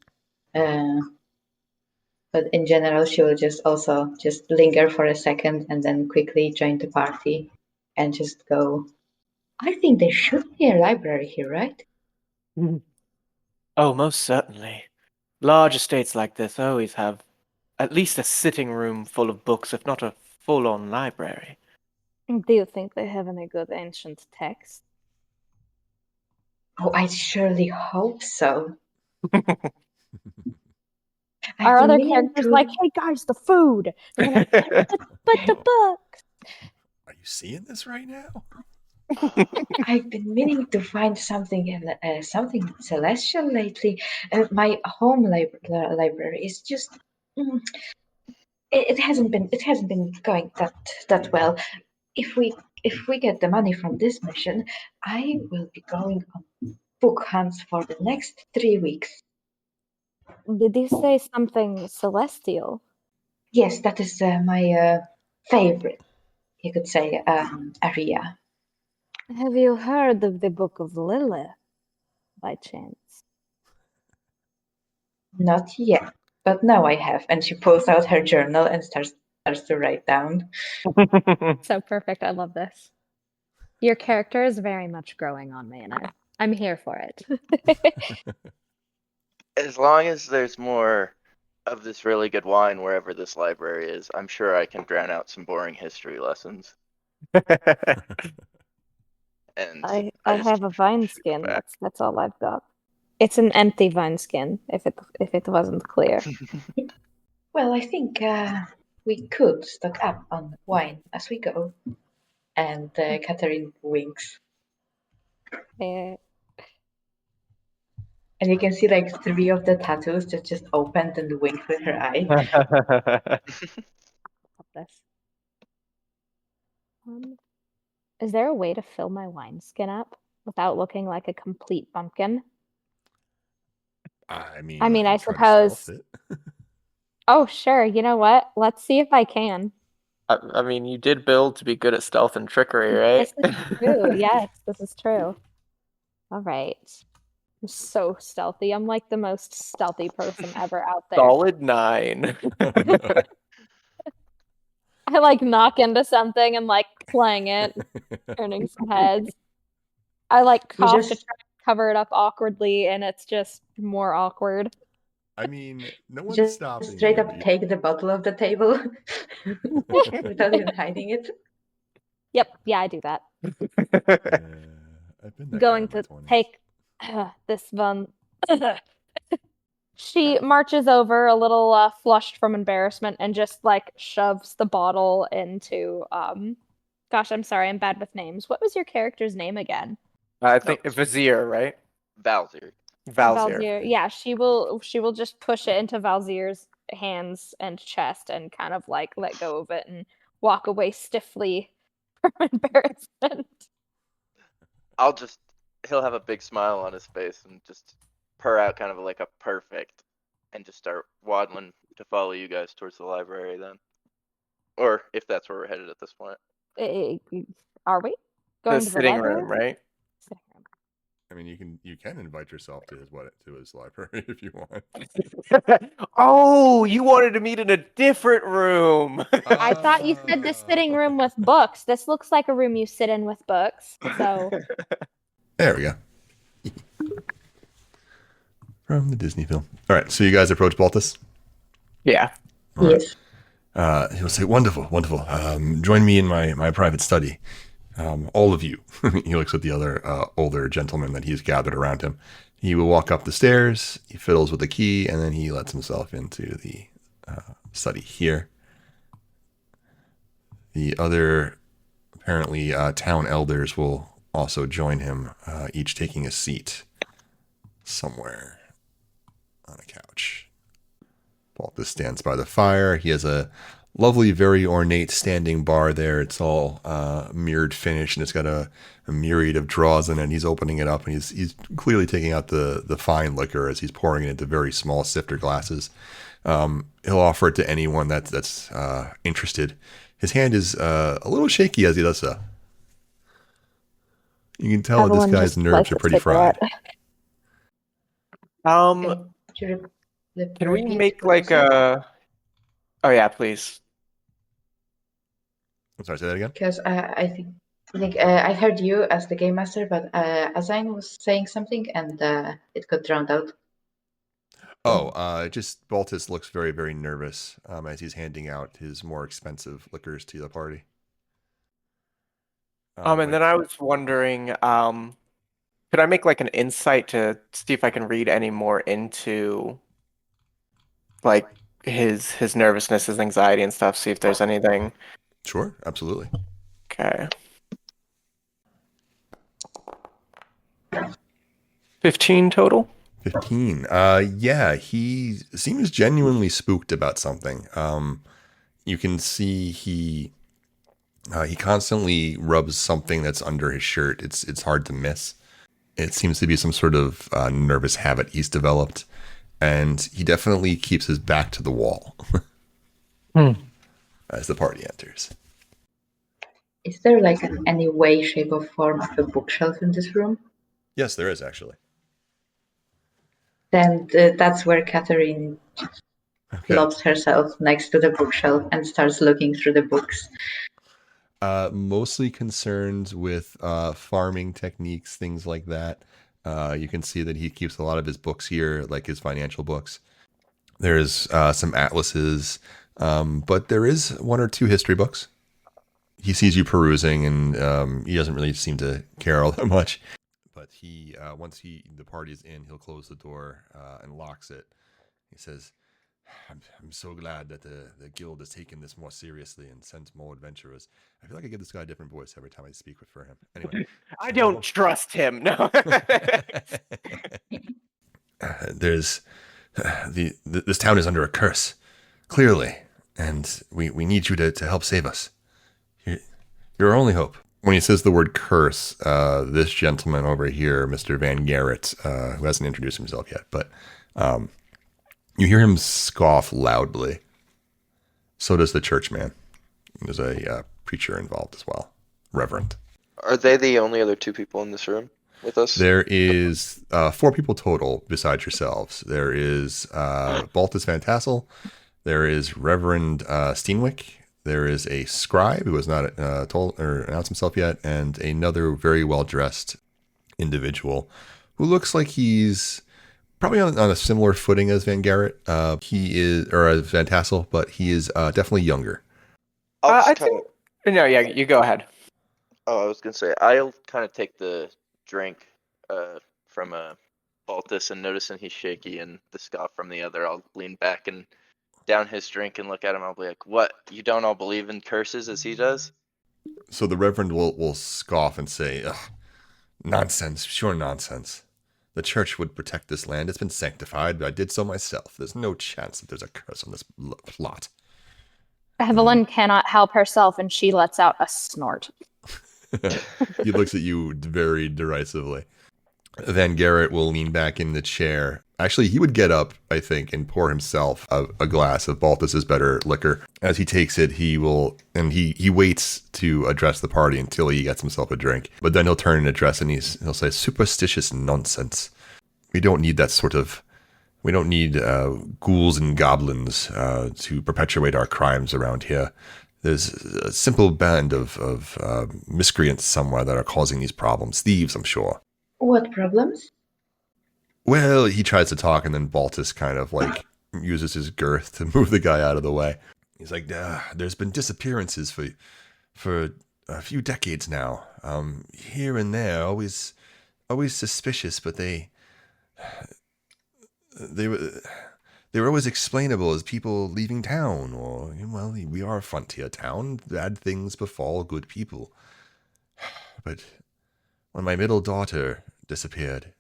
S3: But in general, she will just also just linger for a second and then quickly join the party and just go. I think there should be a library here, right?
S6: Oh, most certainly. Large estates like this always have at least a sitting room full of books, if not a full-on library.
S5: Do you think they have any good ancient texts?
S3: Oh, I surely hope so.
S5: Our
S3: I've been
S5: other
S3: meaning
S5: characters
S3: to-
S5: like, hey guys, the food. And they're like, but the books.
S1: Are you seeing this right now?
S3: I've been meaning to find something something celestial lately. My home library is just it hasn't been going that well. If we get the money from this mission, I will be going on book hunts for the next 3 weeks.
S5: Did you say something celestial?
S3: Yes, that is my favorite, you could say, area.
S5: Have you heard of the Book of Lilith, by chance?
S3: Not yet, but now I have. And she pulls out her journal and starts to write down.
S5: So perfect. I love this. Your character is very much growing on me, and I'm here for it.
S2: As long as there's more of this really good wine wherever this library is, I'm sure I can drown out some boring history lessons. And
S5: I
S2: just
S5: have a vine
S2: shoot
S5: skin.
S2: back.
S5: That's all I've got. It's an empty vine skin. If it wasn't clear.
S3: Well, I think we could stock up on wine as we go. And Catherine winks.
S5: Eh,
S3: And you can see like 3 of the tattoos that just opened and winked with her eye.
S5: love this. Is there a way to fill my wine skin up without looking like a complete bumpkin?
S1: I mean,
S5: I
S1: you can try to
S5: suppose-
S1: stealth it.
S5: Oh, sure. You know what? Let's see if I can.
S6: I mean, you did build to be good at stealth and trickery, right?
S5: This is true. Yes, this is true. All right. I'm so stealthy. I'm like the most stealthy person ever out there.
S6: Solid 9.
S5: I like knock into something and like clang it, turning some heads. I like
S3: You
S5: cough to
S3: just-
S5: try to cover it up awkwardly, and it's just more awkward.
S1: I mean, no one's
S3: Just
S1: stopping
S3: straight
S1: you.
S3: up take the bottle off the table without even hiding it.
S5: Yep, yeah, I do that.
S1: I've been that
S5: Going
S1: guy in
S5: to
S1: my 20s.
S5: take this one. She marches over a little flushed from embarrassment and just like shoves the bottle into gosh, I'm sorry, I'm bad with names. What was your character's name again?
S6: I think Vizier, right?
S2: Valzyr.
S6: Valzier.
S5: Yeah, she will just push it into Valzier's hands and chest and kind of like let go of it and walk away stiffly from embarrassment.
S2: He'll have a big smile on his face and just purr out kind of like a perfect and just start waddling to follow you guys towards the library then. Or if that's where we're headed at this point.
S5: Are we
S6: The
S5: going to the
S6: sitting
S5: library?
S6: room, right?
S5: Sitting room.
S1: I mean, you can invite yourself to his library if you want.
S6: Oh, you wanted to meet in a different room.
S5: I thought you said the sitting room with books. This looks like a room you sit in with books. So
S1: There we go. From the Disney film. All right, so you guys approach Baltus.
S6: Yeah.
S1: All right.
S3: Yes.
S1: He'll say, "Wonderful, wonderful. Join me in my private study. All of you." He looks at the other older gentlemen that he's gathered around him. He will walk up the stairs. He fiddles with the key, and then he lets himself into the study here. The other, apparently, town elders will also join him, each taking a seat somewhere on a couch. Baltus stands by the fire. He has a lovely, very ornate standing bar there. It's all mirrored finish, and it's got a myriad of draws in it. And he's opening it up, and he's clearly taking out the fine liquor as he's pouring it into very small sifter glasses. He'll offer it to anyone that's interested. His hand is a little shaky as he does so. You can tell that this
S5: Evelyn
S1: guy's
S5: just
S1: nerves
S5: lights
S1: are
S5: a
S1: pretty fried.
S5: cigarette.
S4: Um, can we make like a? Oh yeah, please.
S1: I'm sorry, say that again?
S3: Because I think I heard you as the game master, but Azine was saying something and it got drowned out.
S1: Just Baltus looks very, very nervous as he's handing out his more expensive liquors to the party.
S4: And then I was wondering, could I make like an insight to see if I can read any more into like his nervousness, his anxiety and stuff, see if there's anything.
S1: Sure, absolutely.
S4: Okay. 15 total?
S1: 15. Yeah, he seems genuinely spooked about something. You can see he constantly rubs something that's under his shirt. It's hard to miss. It seems to be some sort of nervous habit he's developed, and he definitely keeps his back to the wall as the party enters.
S3: Is there like any way, shape, or form of a bookshelf in this room?
S1: Yes, there is actually.
S3: Then that's where Catherine plops herself next to the bookshelf and starts looking through the books.
S1: Mostly concerned with farming techniques, things like that. You can see that he keeps a lot of his books here, like his financial books. There's some atlases, but there is one or two history books. He sees you perusing, and he doesn't really seem to care all that much. But he, once the party's in, he'll close the door and locks it. He says, I'm so glad that the guild has taken this more seriously and sent more adventurers. I feel like I give this guy a different voice every time I speak for him. Anyway.
S4: I don't trust him. No.
S1: There's this town is under a curse, clearly, and we need you to help save us. You're our only hope. When he says the word curse, this gentleman over here, Mr. Van Garrett, who hasn't introduced himself yet, but you hear him scoff loudly. So does the churchman. There's a preacher involved as well. Reverend.
S2: Are they the only other two people in this room with us?
S1: There is 4 people total besides yourselves. There is Baltus Van Tassel. There is Reverend Steenwick. There is a scribe who has not told or announced himself yet, and another very well-dressed individual who looks like he's probably on a similar footing as Van Garrett. He is, or as Van Tassel, but he is definitely younger.
S4: I think. No, yeah, you go ahead.
S2: Oh, I was gonna say I'll kind of take the drink from Baltus, and noticing he's shaky and the scoff from the other, I'll lean back and down his drink and look at him. I'll be like, "What? You don't all believe in curses as he does?"
S1: So the Reverend will scoff and say, ugh, nonsense, sure nonsense. The church would protect this land. It's been sanctified, but I did so myself. There's no chance that there's a curse on this plot.
S5: Evelyn cannot help herself, and she lets out a snort.
S1: He looks at you very derisively. Van Garrett will lean back in the chair. Actually, he would get up, I think, and pour himself a glass of Baltus's better liquor. As he takes it, he waits to address the party until he gets himself a drink. But then he'll turn and address, and he'll say, superstitious nonsense. We don't need ghouls and goblins to perpetuate our crimes around here. There's a simple band of miscreants somewhere that are causing these problems. Thieves, I'm sure.
S3: What problems?
S1: Well, he tries to talk, and then Baltus kind of like uses his girth to move the guy out of the way. He's like, there's been disappearances for a few decades now. Here and there, always suspicious, but they were always explainable as people leaving town, or, well, we are a frontier town. Bad things befall good people. But when my middle daughter disappeared,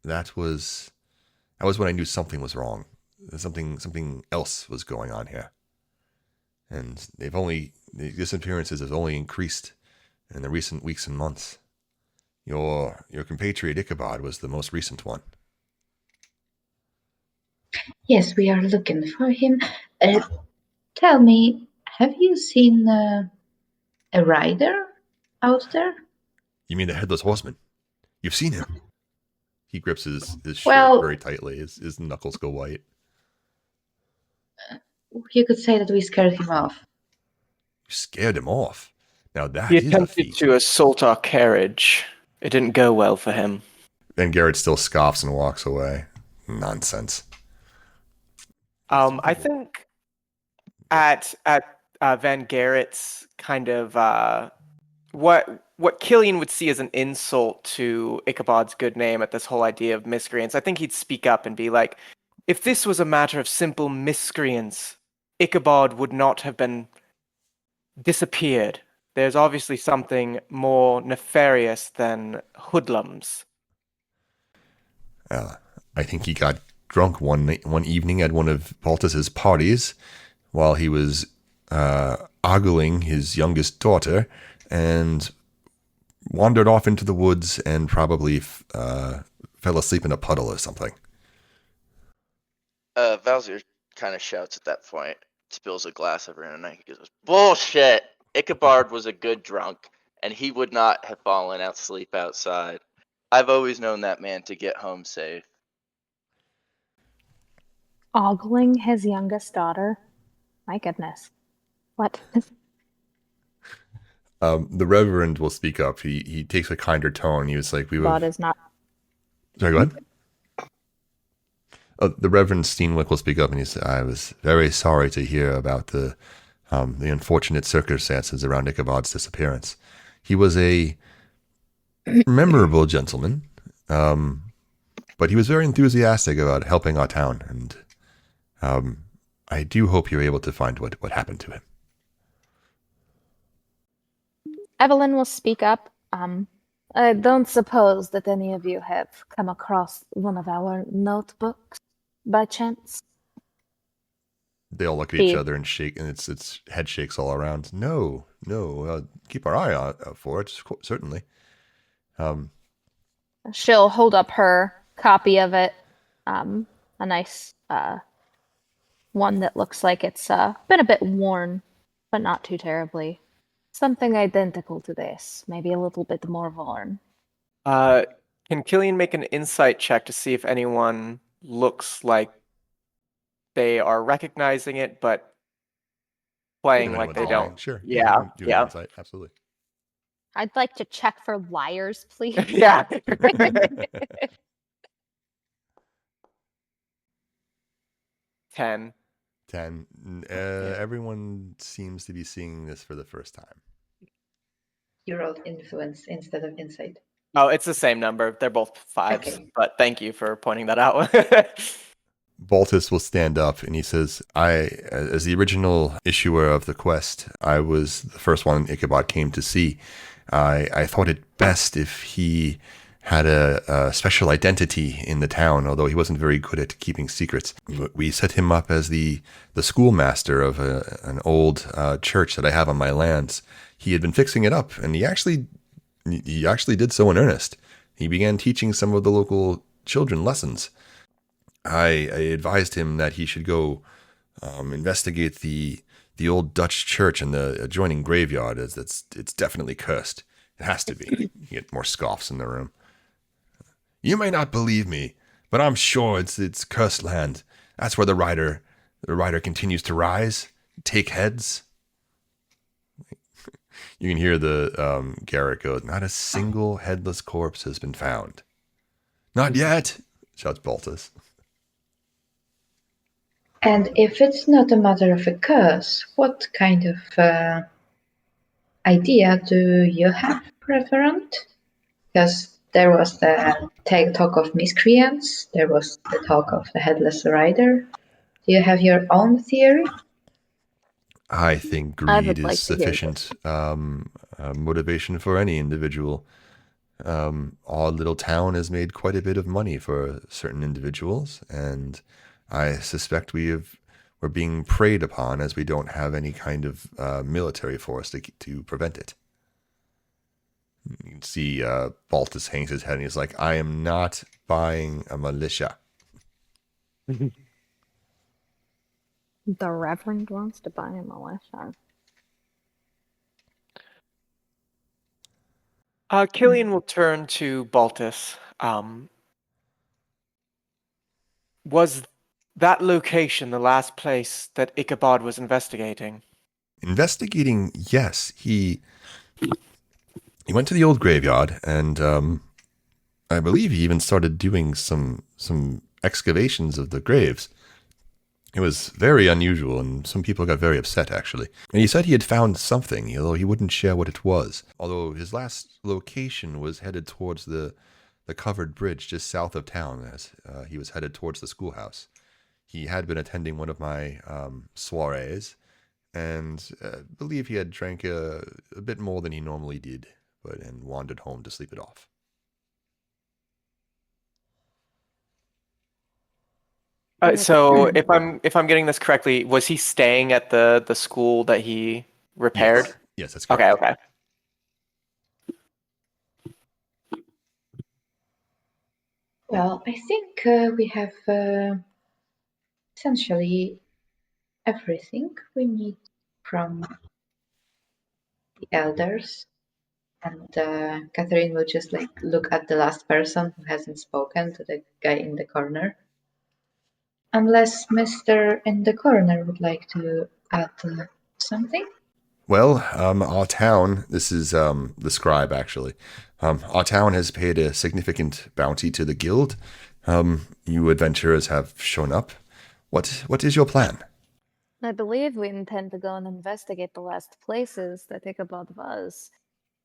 S1: that was when I knew something was wrong. Something else was going on here. And the disappearances have only increased in the recent weeks and months. Your compatriot Ichabod was the most recent one.
S3: Yes, we are looking for him. Tell me, have you seen a rider out there?
S1: You mean the headless horseman? You've seen him. He grips his shirt
S3: Well-
S1: very tightly. His knuckles go white.
S3: You could say that we scared him off.
S1: You scared him off. Now that
S6: He
S1: is a
S6: attempted
S1: feat.
S6: to assault our carriage. It didn't go well for him.
S1: And Garrett still scoffs and walks away. Nonsense.
S6: I think at Van Garrett's kind of what Killian would see as an insult to Ichabod's good name at this whole idea of miscreants, I think he'd speak up and be like, if this was a matter of simple miscreants, Ichabod would not have been disappeared. There's obviously something more nefarious than hoodlums.
S1: I think he got drunk one evening at one of Baltus's parties while he was ogling his youngest daughter and wandered off into the woods and probably fell asleep in a puddle or something.
S2: Valzir kind of shouts at that point, spills a glass over him, and he goes, "Bullshit! Ichabod was a good drunk, and he would not have fallen asleep outside. I've always known that man to get home safe."
S5: Ogling his youngest daughter? My goodness. What?
S1: The Reverend will speak up. He takes a kinder tone. He was like,
S5: God is not.
S1: Sorry, go ahead. The Reverend Steenwick will speak up, and he said, "I was very sorry to hear about the unfortunate circumstances around Ichabod's disappearance. He was a memorable gentleman, but he was very enthusiastic about helping our town, and I do hope you're able to find what happened to him."
S5: Evelyn will speak up. I don't suppose that any of you have come across one of our notebooks by chance.
S1: They all look at each other and shake, and it's head shakes all around. No, keep our eye out for it, certainly.
S5: She'll hold up her copy of it, a nice one that looks like it's been a bit worn, but not too terribly. Something identical to this, maybe a little bit more worn.
S6: Can Killian make an insight check to see if anyone looks like they are recognizing it, but playing like they don't?
S1: Sure.
S6: Yeah.
S1: Do an insight, absolutely.
S5: I'd like to check for liars, please.
S6: Yeah. 10.
S1: Everyone seems to be seeing this for the first time.
S3: You rolled influence instead of insight.
S6: Oh, it's the same number. They're both 5s,
S3: Okay.
S6: but thank you for pointing that out.
S1: Baltus will stand up and he says, as the original issuer of the quest, I was the first one Ichabod came to see. I thought it best if he had a special identity in the town, although he wasn't very good at keeping secrets. We set him up as the schoolmaster of an old church that I have on my lands. He had been fixing it up, and he actually did so in earnest. He began teaching some of the local children lessons. I advised him that he should go investigate the old Dutch church and the adjoining graveyard, as it's definitely cursed. It has to be. You get more scoffs in the room. You may not believe me, but I'm sure it's cursed land. That's where the rider continues to rise, take heads. You can hear the Garrett go, "Not a single headless corpse has been found." "Not yet," shouts Baltus.
S3: And if it's not a matter of a curse, what kind of idea do you have, Reverend? Because there was the talk of miscreants, there was the talk of the headless rider. Do you have your own theory?
S1: I think
S5: I
S1: greed
S5: would
S1: is
S5: like to hear
S1: sufficient motivation for any individual. Our little town has made quite a bit of money for certain individuals, and I suspect we're being preyed upon as we don't have any kind of military force to prevent it. You can see Baltus hangs his head and he's like, "I am not buying a militia."
S5: The Reverend wants to buy a militia.
S6: Killian will turn to Baltus. Was that location the last place that Ichabod was investigating?
S1: Investigating, yes. He went to the old graveyard, and I believe he even started doing some excavations of the graves. It was very unusual, and some people got very upset, actually. And he said he had found something, although he wouldn't share what it was. Although his last location was headed towards the covered bridge just south of town, as he was headed towards the schoolhouse. He had been attending one of my soirees, and believe he had drank a bit more than he normally did, and wandered home to sleep it off.
S6: So if I'm getting this correctly, was he staying at the school that he repaired?
S1: Yes, that's correct.
S6: Okay.
S3: Well, I think we have essentially everything we need from the elders. And Catherine will just look at the last person who hasn't spoken, to the guy in the corner. Unless Mr. in the corner would like to add something?
S1: Well, our town, this is the scribe actually, our town has paid a significant bounty to the guild. You adventurers have shown up. What is your plan?
S5: I believe we intend to go and investigate the last places that Ichabod was.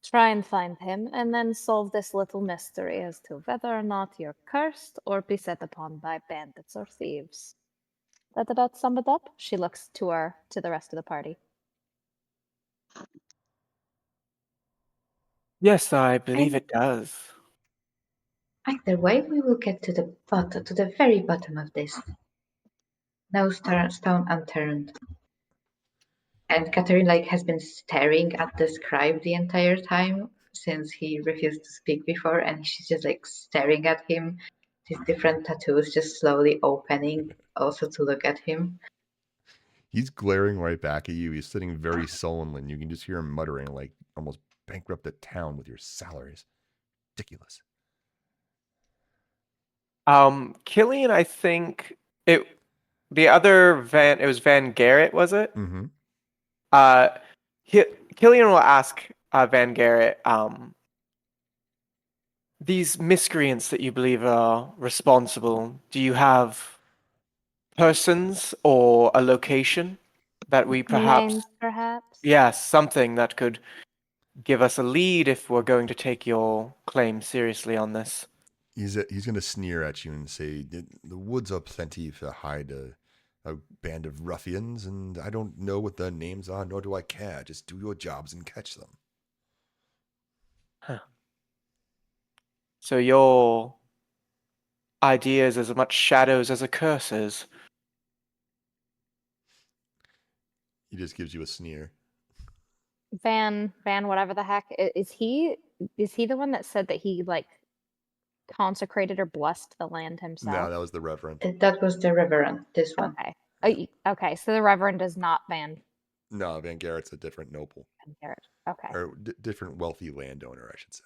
S5: Try and find him, and then solve this little mystery as to whether or not you're cursed or beset upon by bandits or thieves. That about sum it up? She looks to the rest of the party.
S6: Yes, I believe it does.
S3: Either way, we will get to the very bottom of this. No stone unturned. And Catherine has been staring at the scribe the entire time since he refused to speak before, and she's just staring at him. These different tattoos just slowly opening, also to look at him.
S1: He's glaring right back at you. He's sitting very sullen, and you can just hear him muttering, almost bankrupt the town with your salaries. Ridiculous.
S6: Killian, I think it was Van Garrett, was it?
S1: Mm-hmm.
S6: Killian will ask Van Garrett, these miscreants that you believe are responsible, do you have persons or a location that we perhaps...
S5: Names, perhaps?
S6: Yes, something that could give us a lead if we're going to take your claim seriously on this.
S1: He's going to sneer at you and say, the woods are plenty to hide a band of ruffians, and I don't know what their names are, nor do I care. Just do your jobs and catch them.
S6: Huh. So your idea is as much shadows as a curse is?
S1: He just gives you a sneer.
S5: Van, whatever the heck, is he the one that said that he consecrated or blessed the land himself?
S1: No, that was the reverend.
S3: That was the reverend, this one.
S5: Okay. Okay, so the reverend is not Van.
S1: No, Van Garrett's a different noble.
S5: Van Garrett. Okay.
S1: Or different wealthy landowner, I should say.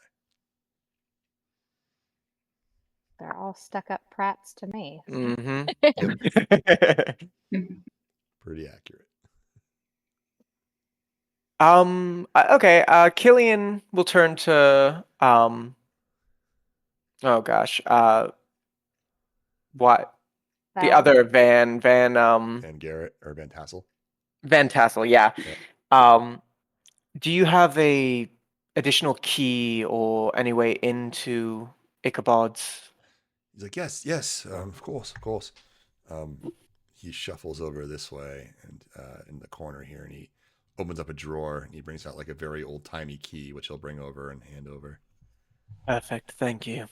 S5: They're all stuck-up prats to me.
S6: Mm-hmm.
S1: Pretty accurate.
S6: Okay. Killian will turn to oh gosh. What? The other Van
S1: Garrett or Van Tassel?
S6: Van Tassel, yeah. Do you have a additional key or any way into Ichabod's?
S1: He's like, yes, of course. He shuffles over this way and in the corner here, and he opens up a drawer and he brings out a very old-timey key, which he'll bring over and hand over.
S6: Perfect, thank you.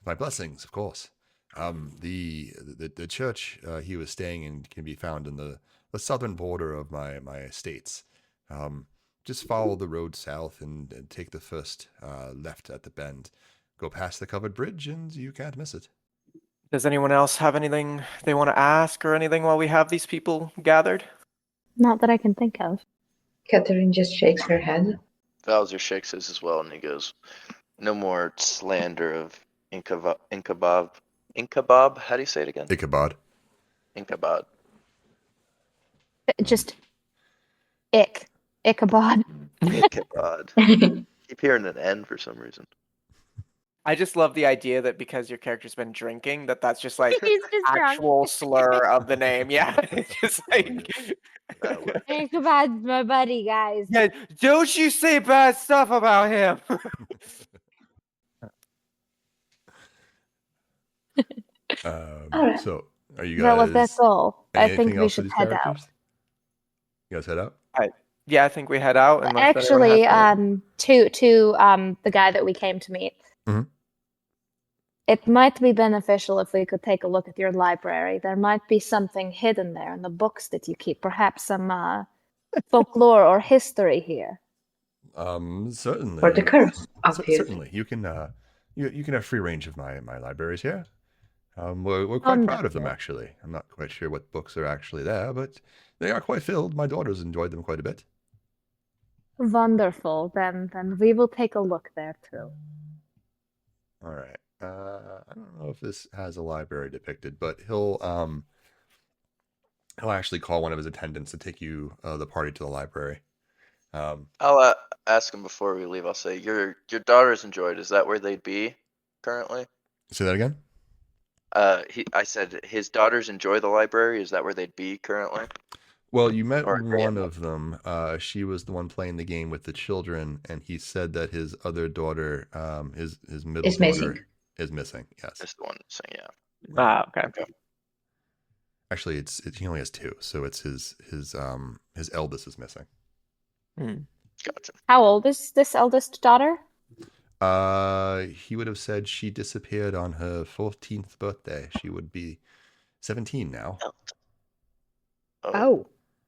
S1: My blessings, of course. The church he was staying in can be found in the southern border of my estates. Just follow the road south and take the first left at the bend. Go past the covered bridge and you can't miss it.
S6: Does anyone else have anything they want to ask or anything while we have these people gathered?
S5: Not that I can think of.
S3: Catherine just shakes her head.
S2: Valzer shakes his as well, and he goes, "No more slander of Inkabob. Inkabob? How do you say it again?
S1: Ichabod.
S2: Inkabod.
S5: Just Ichabod.
S2: Ichabod. Keep hearing an N for some reason.
S6: I just love the idea that because your character's been drinking, that's just like
S5: He's just drunk.
S6: actual slur of the name. Yeah, it's just like
S5: Ichabod's my buddy, guys.
S6: yeah. Don't you say bad stuff about him.
S3: Alright.
S1: So, are you
S5: Well, if
S1: guys?
S5: that's all, I
S1: anything
S5: think we
S1: else for
S5: should
S1: these
S5: head out.
S1: characters? You guys head out.
S6: Yeah, I think we head out. unless anyone
S5: Actually,
S6: has any-
S5: to the guy that we came to meet.
S1: Mhm.
S5: It might be beneficial if we could take a look at your library. There might be something hidden there in the books that you keep. Perhaps some folklore or history here.
S1: Certainly.
S3: For the curse, obviously.
S1: Certainly, you can. You can have free range of my libraries here. We're quite proud of them,
S5: Wonderful.
S1: actually. I'm not quite sure what books are actually there, but they are quite filled. My daughters enjoyed them quite a bit.
S5: Wonderful. Then we will take a look there too.
S1: All right. I don't know if this has a library depicted, but he'll actually call one of his attendants to take you the party to the library.
S2: I'll ask him before we leave. I'll say, your daughters enjoyed. Is that where they'd be currently?
S1: Say that again.
S2: I said his daughters enjoy the library. Is that where they'd be currently?
S1: Well, you met
S2: Or
S1: one of them. She was the one playing the game with the children, and he said that his other daughter, his middle
S3: Is
S1: daughter,
S3: missing.
S1: is missing. Yes.
S2: That's the one saying, yeah.
S6: Okay.
S1: Actually, he only has two, so it's his eldest is missing.
S2: Gotcha.
S5: How old is this eldest daughter?
S1: He would have said she disappeared on her 14th birthday. She would be 17 now.
S5: Oh,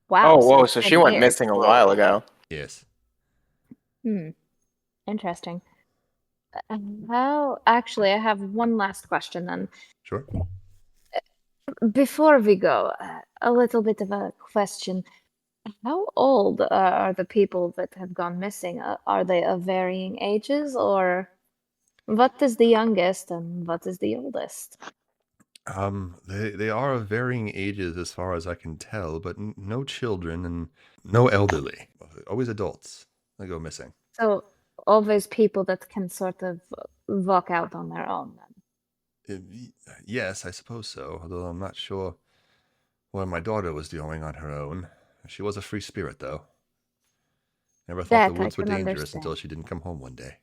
S5: wow.
S6: Oh, whoa! So
S5: it's
S6: she
S5: 10
S6: went
S5: years.
S6: missing a while ago.
S1: Yes.
S5: Interesting. Actually, I have one last question then.
S1: Sure.
S5: Before we go, a little bit of a question. How old are the people that have gone missing? Are they of varying ages, or what is the youngest and what is the oldest?
S1: They are of varying ages as far as I can tell, but no children and no elderly. Always adults. They go missing.
S5: So, always people that can sort of walk out on their own then.
S1: Yes, I suppose so. Although I'm not sure what my daughter was doing on her own. She was a free spirit, though. Never thought
S5: That
S1: the
S5: I
S1: woods were
S5: can
S1: dangerous
S5: understand.
S1: until she didn't come home one day.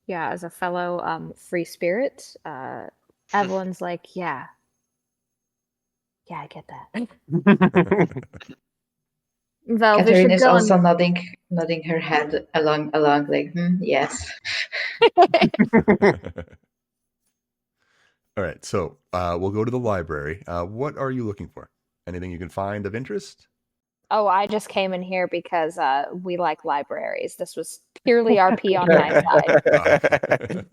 S5: Yeah, as a fellow free spirit, Evelyn's like, yeah, I get that. Well, we
S3: Catherine
S5: should
S3: is
S5: go
S3: also
S5: and
S3: nodding her head along, like, yes.
S1: All right, so we'll go to the library. What are you looking for? Anything you can find of interest?
S5: Oh, I just came in here because we like libraries. This was purely RP on my side.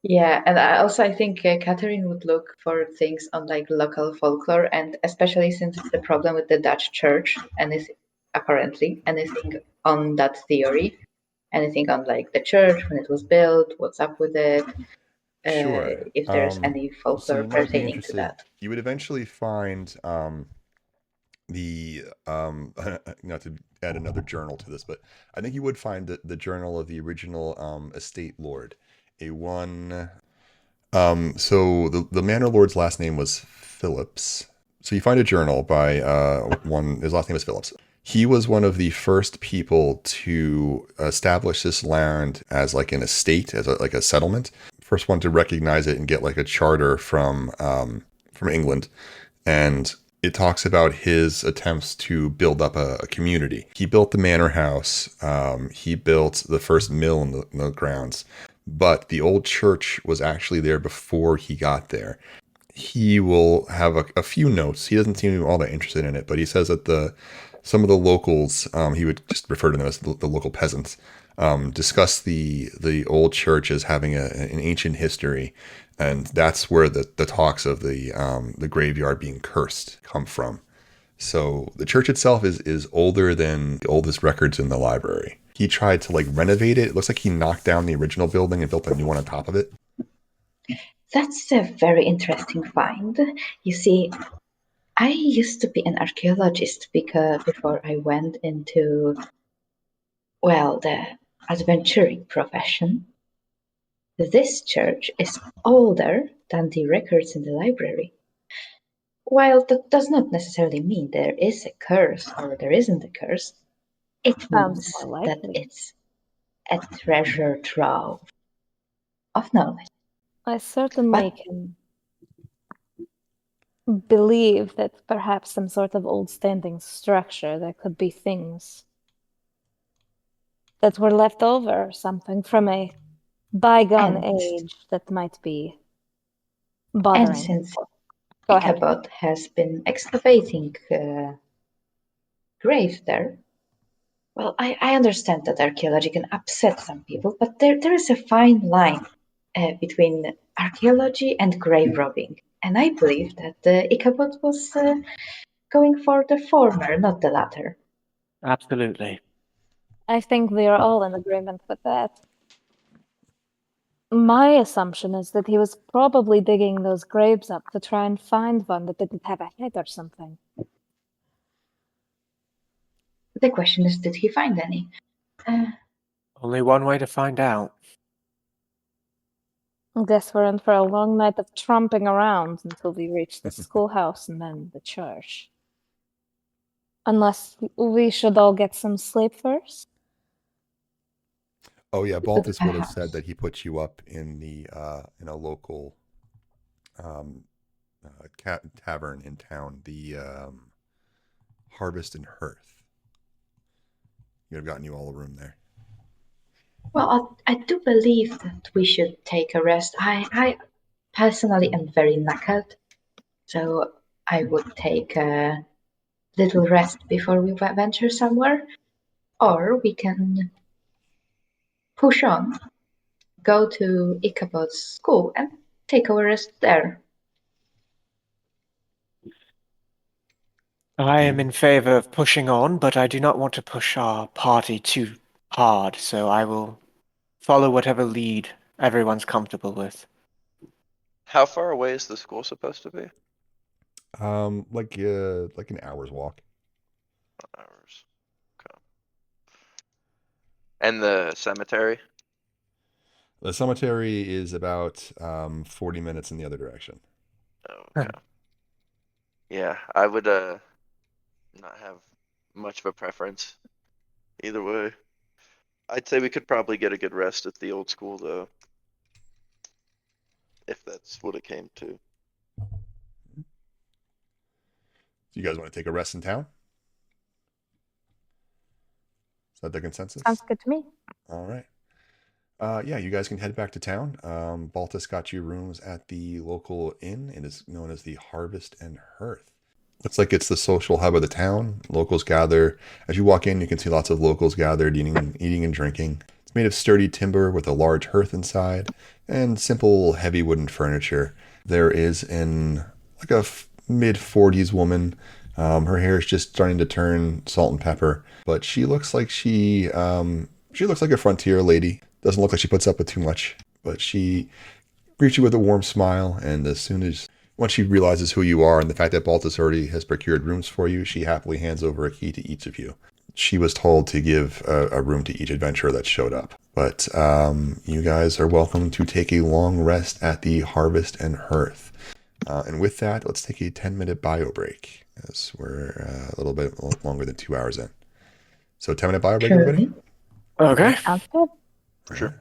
S3: Yeah, and I think Catherine would look for things on like local folklore, and especially since it's the problem with the Dutch church, and is apparently anything on that theory, anything on like the church when it was built, what's up with it,
S1: Sure.
S3: if there's any
S1: So
S3: folklore
S1: you might be
S3: pertaining to
S1: interested.
S3: that.
S1: You would eventually find the not to add another journal to this, but I think you would find the journal of the original estate lord. So the manor lord's last name was Phillips. So you find a journal by his last name is Phillips. He was one of the first people to establish this land as like an estate, as like a settlement. First one to recognize it and get like a charter from England. And it talks about his attempts to build up a community. He built the manor house. He built the first mill in the grounds. But the old church was actually there before he got there. He will have a few notes. He doesn't seem all that interested in it, but he says that some of the locals, he would just refer to them as the local peasants, discuss the old church as having an ancient history, and that's where the talks of the graveyard being cursed come from. So the church itself is older than the oldest records in the library. He tried to like renovate it. It looks like he knocked down the original building and built a new one on top of it.
S3: That's a very interesting find. You see, I used to be an archaeologist before I went into, well, the adventuring profession. This church is older than the records in the library. While that does not necessarily mean there is a curse or there isn't a curse, it
S5: Sounds
S3: means
S5: more
S3: that
S5: likely.
S3: it's a treasure trove of knowledge.
S5: I certainly
S3: But
S5: can believe that perhaps some sort of old standing structure, there could be things that were left over or something from a bygone
S3: and,
S5: age that might be
S3: and
S5: bothering
S3: since
S5: people. Go ahead.
S3: Ichabod has been excavating grave there, well, I understand that archaeology can upset some people, but there is a fine line between archaeology and grave robbing. And I believe that Ichabod was going for the former, not the latter.
S6: Absolutely.
S5: I think we are all in agreement with that. My assumption is that he was probably digging those graves up to try and find one that didn't have a head or something.
S3: The question is, did he find any?
S6: Only one way to find out.
S5: I guess we're in for a long night of tromping around until we reach the schoolhouse and then the church. Unless we should all get some sleep first.
S1: Oh yeah, Baltus would have
S3: Perhaps.
S1: said that he put you up in the in a local um, tavern in town, the Harvest and Hearth. He would have gotten you all a room there.
S3: Well, I do believe that we should take a rest. I personally am very knackered, so I would take a little rest before we venture somewhere, or we can push on, go to Ichabod's school, and take our rest there.
S6: I am in favor of pushing on, but I do not want to push our party too hard, so I will follow whatever lead everyone's comfortable with.
S2: How far away is the school supposed to be?
S1: Like an hour's walk.
S2: Hours. Okay. And the cemetery?
S1: The cemetery is about 40 minutes in the other direction.
S2: Oh, okay. Yeah, I would not have much of a preference either way. I'd say we could probably get a good rest at the old school though, if that's what it came to.
S1: Do you guys want to take a rest in town? Is that the consensus?
S5: Sounds good to me.
S1: All right. Yeah, you guys can head back to town. Baltus got you rooms at the local inn. It is known as the Harvest and Hearth. Looks like it's the social hub of the town. Locals gather. As you walk in, you can see lots of locals gathered, eating and drinking. It's made of sturdy timber with a large hearth inside and simple, heavy wooden furniture. There is like a mid-40s woman. Her hair is just starting to turn salt and pepper, but she looks like she looks like a frontier lady. Doesn't look like she puts up with too much, but she greets you with a warm smile, and once she realizes who you are and the fact that Baltus already has procured rooms for you, she happily hands over a key to each of you. She was told to give a room to each adventurer that showed up. But you guys are welcome to take a long rest at the Harvest and Hearth. And with that, let's take a 10-minute bio break, as we're a little bit longer than 2 hours in. So 10-minute bio break, everybody?
S6: Okay.
S5: Sounds good.
S1: All
S2: Sure.
S1: right.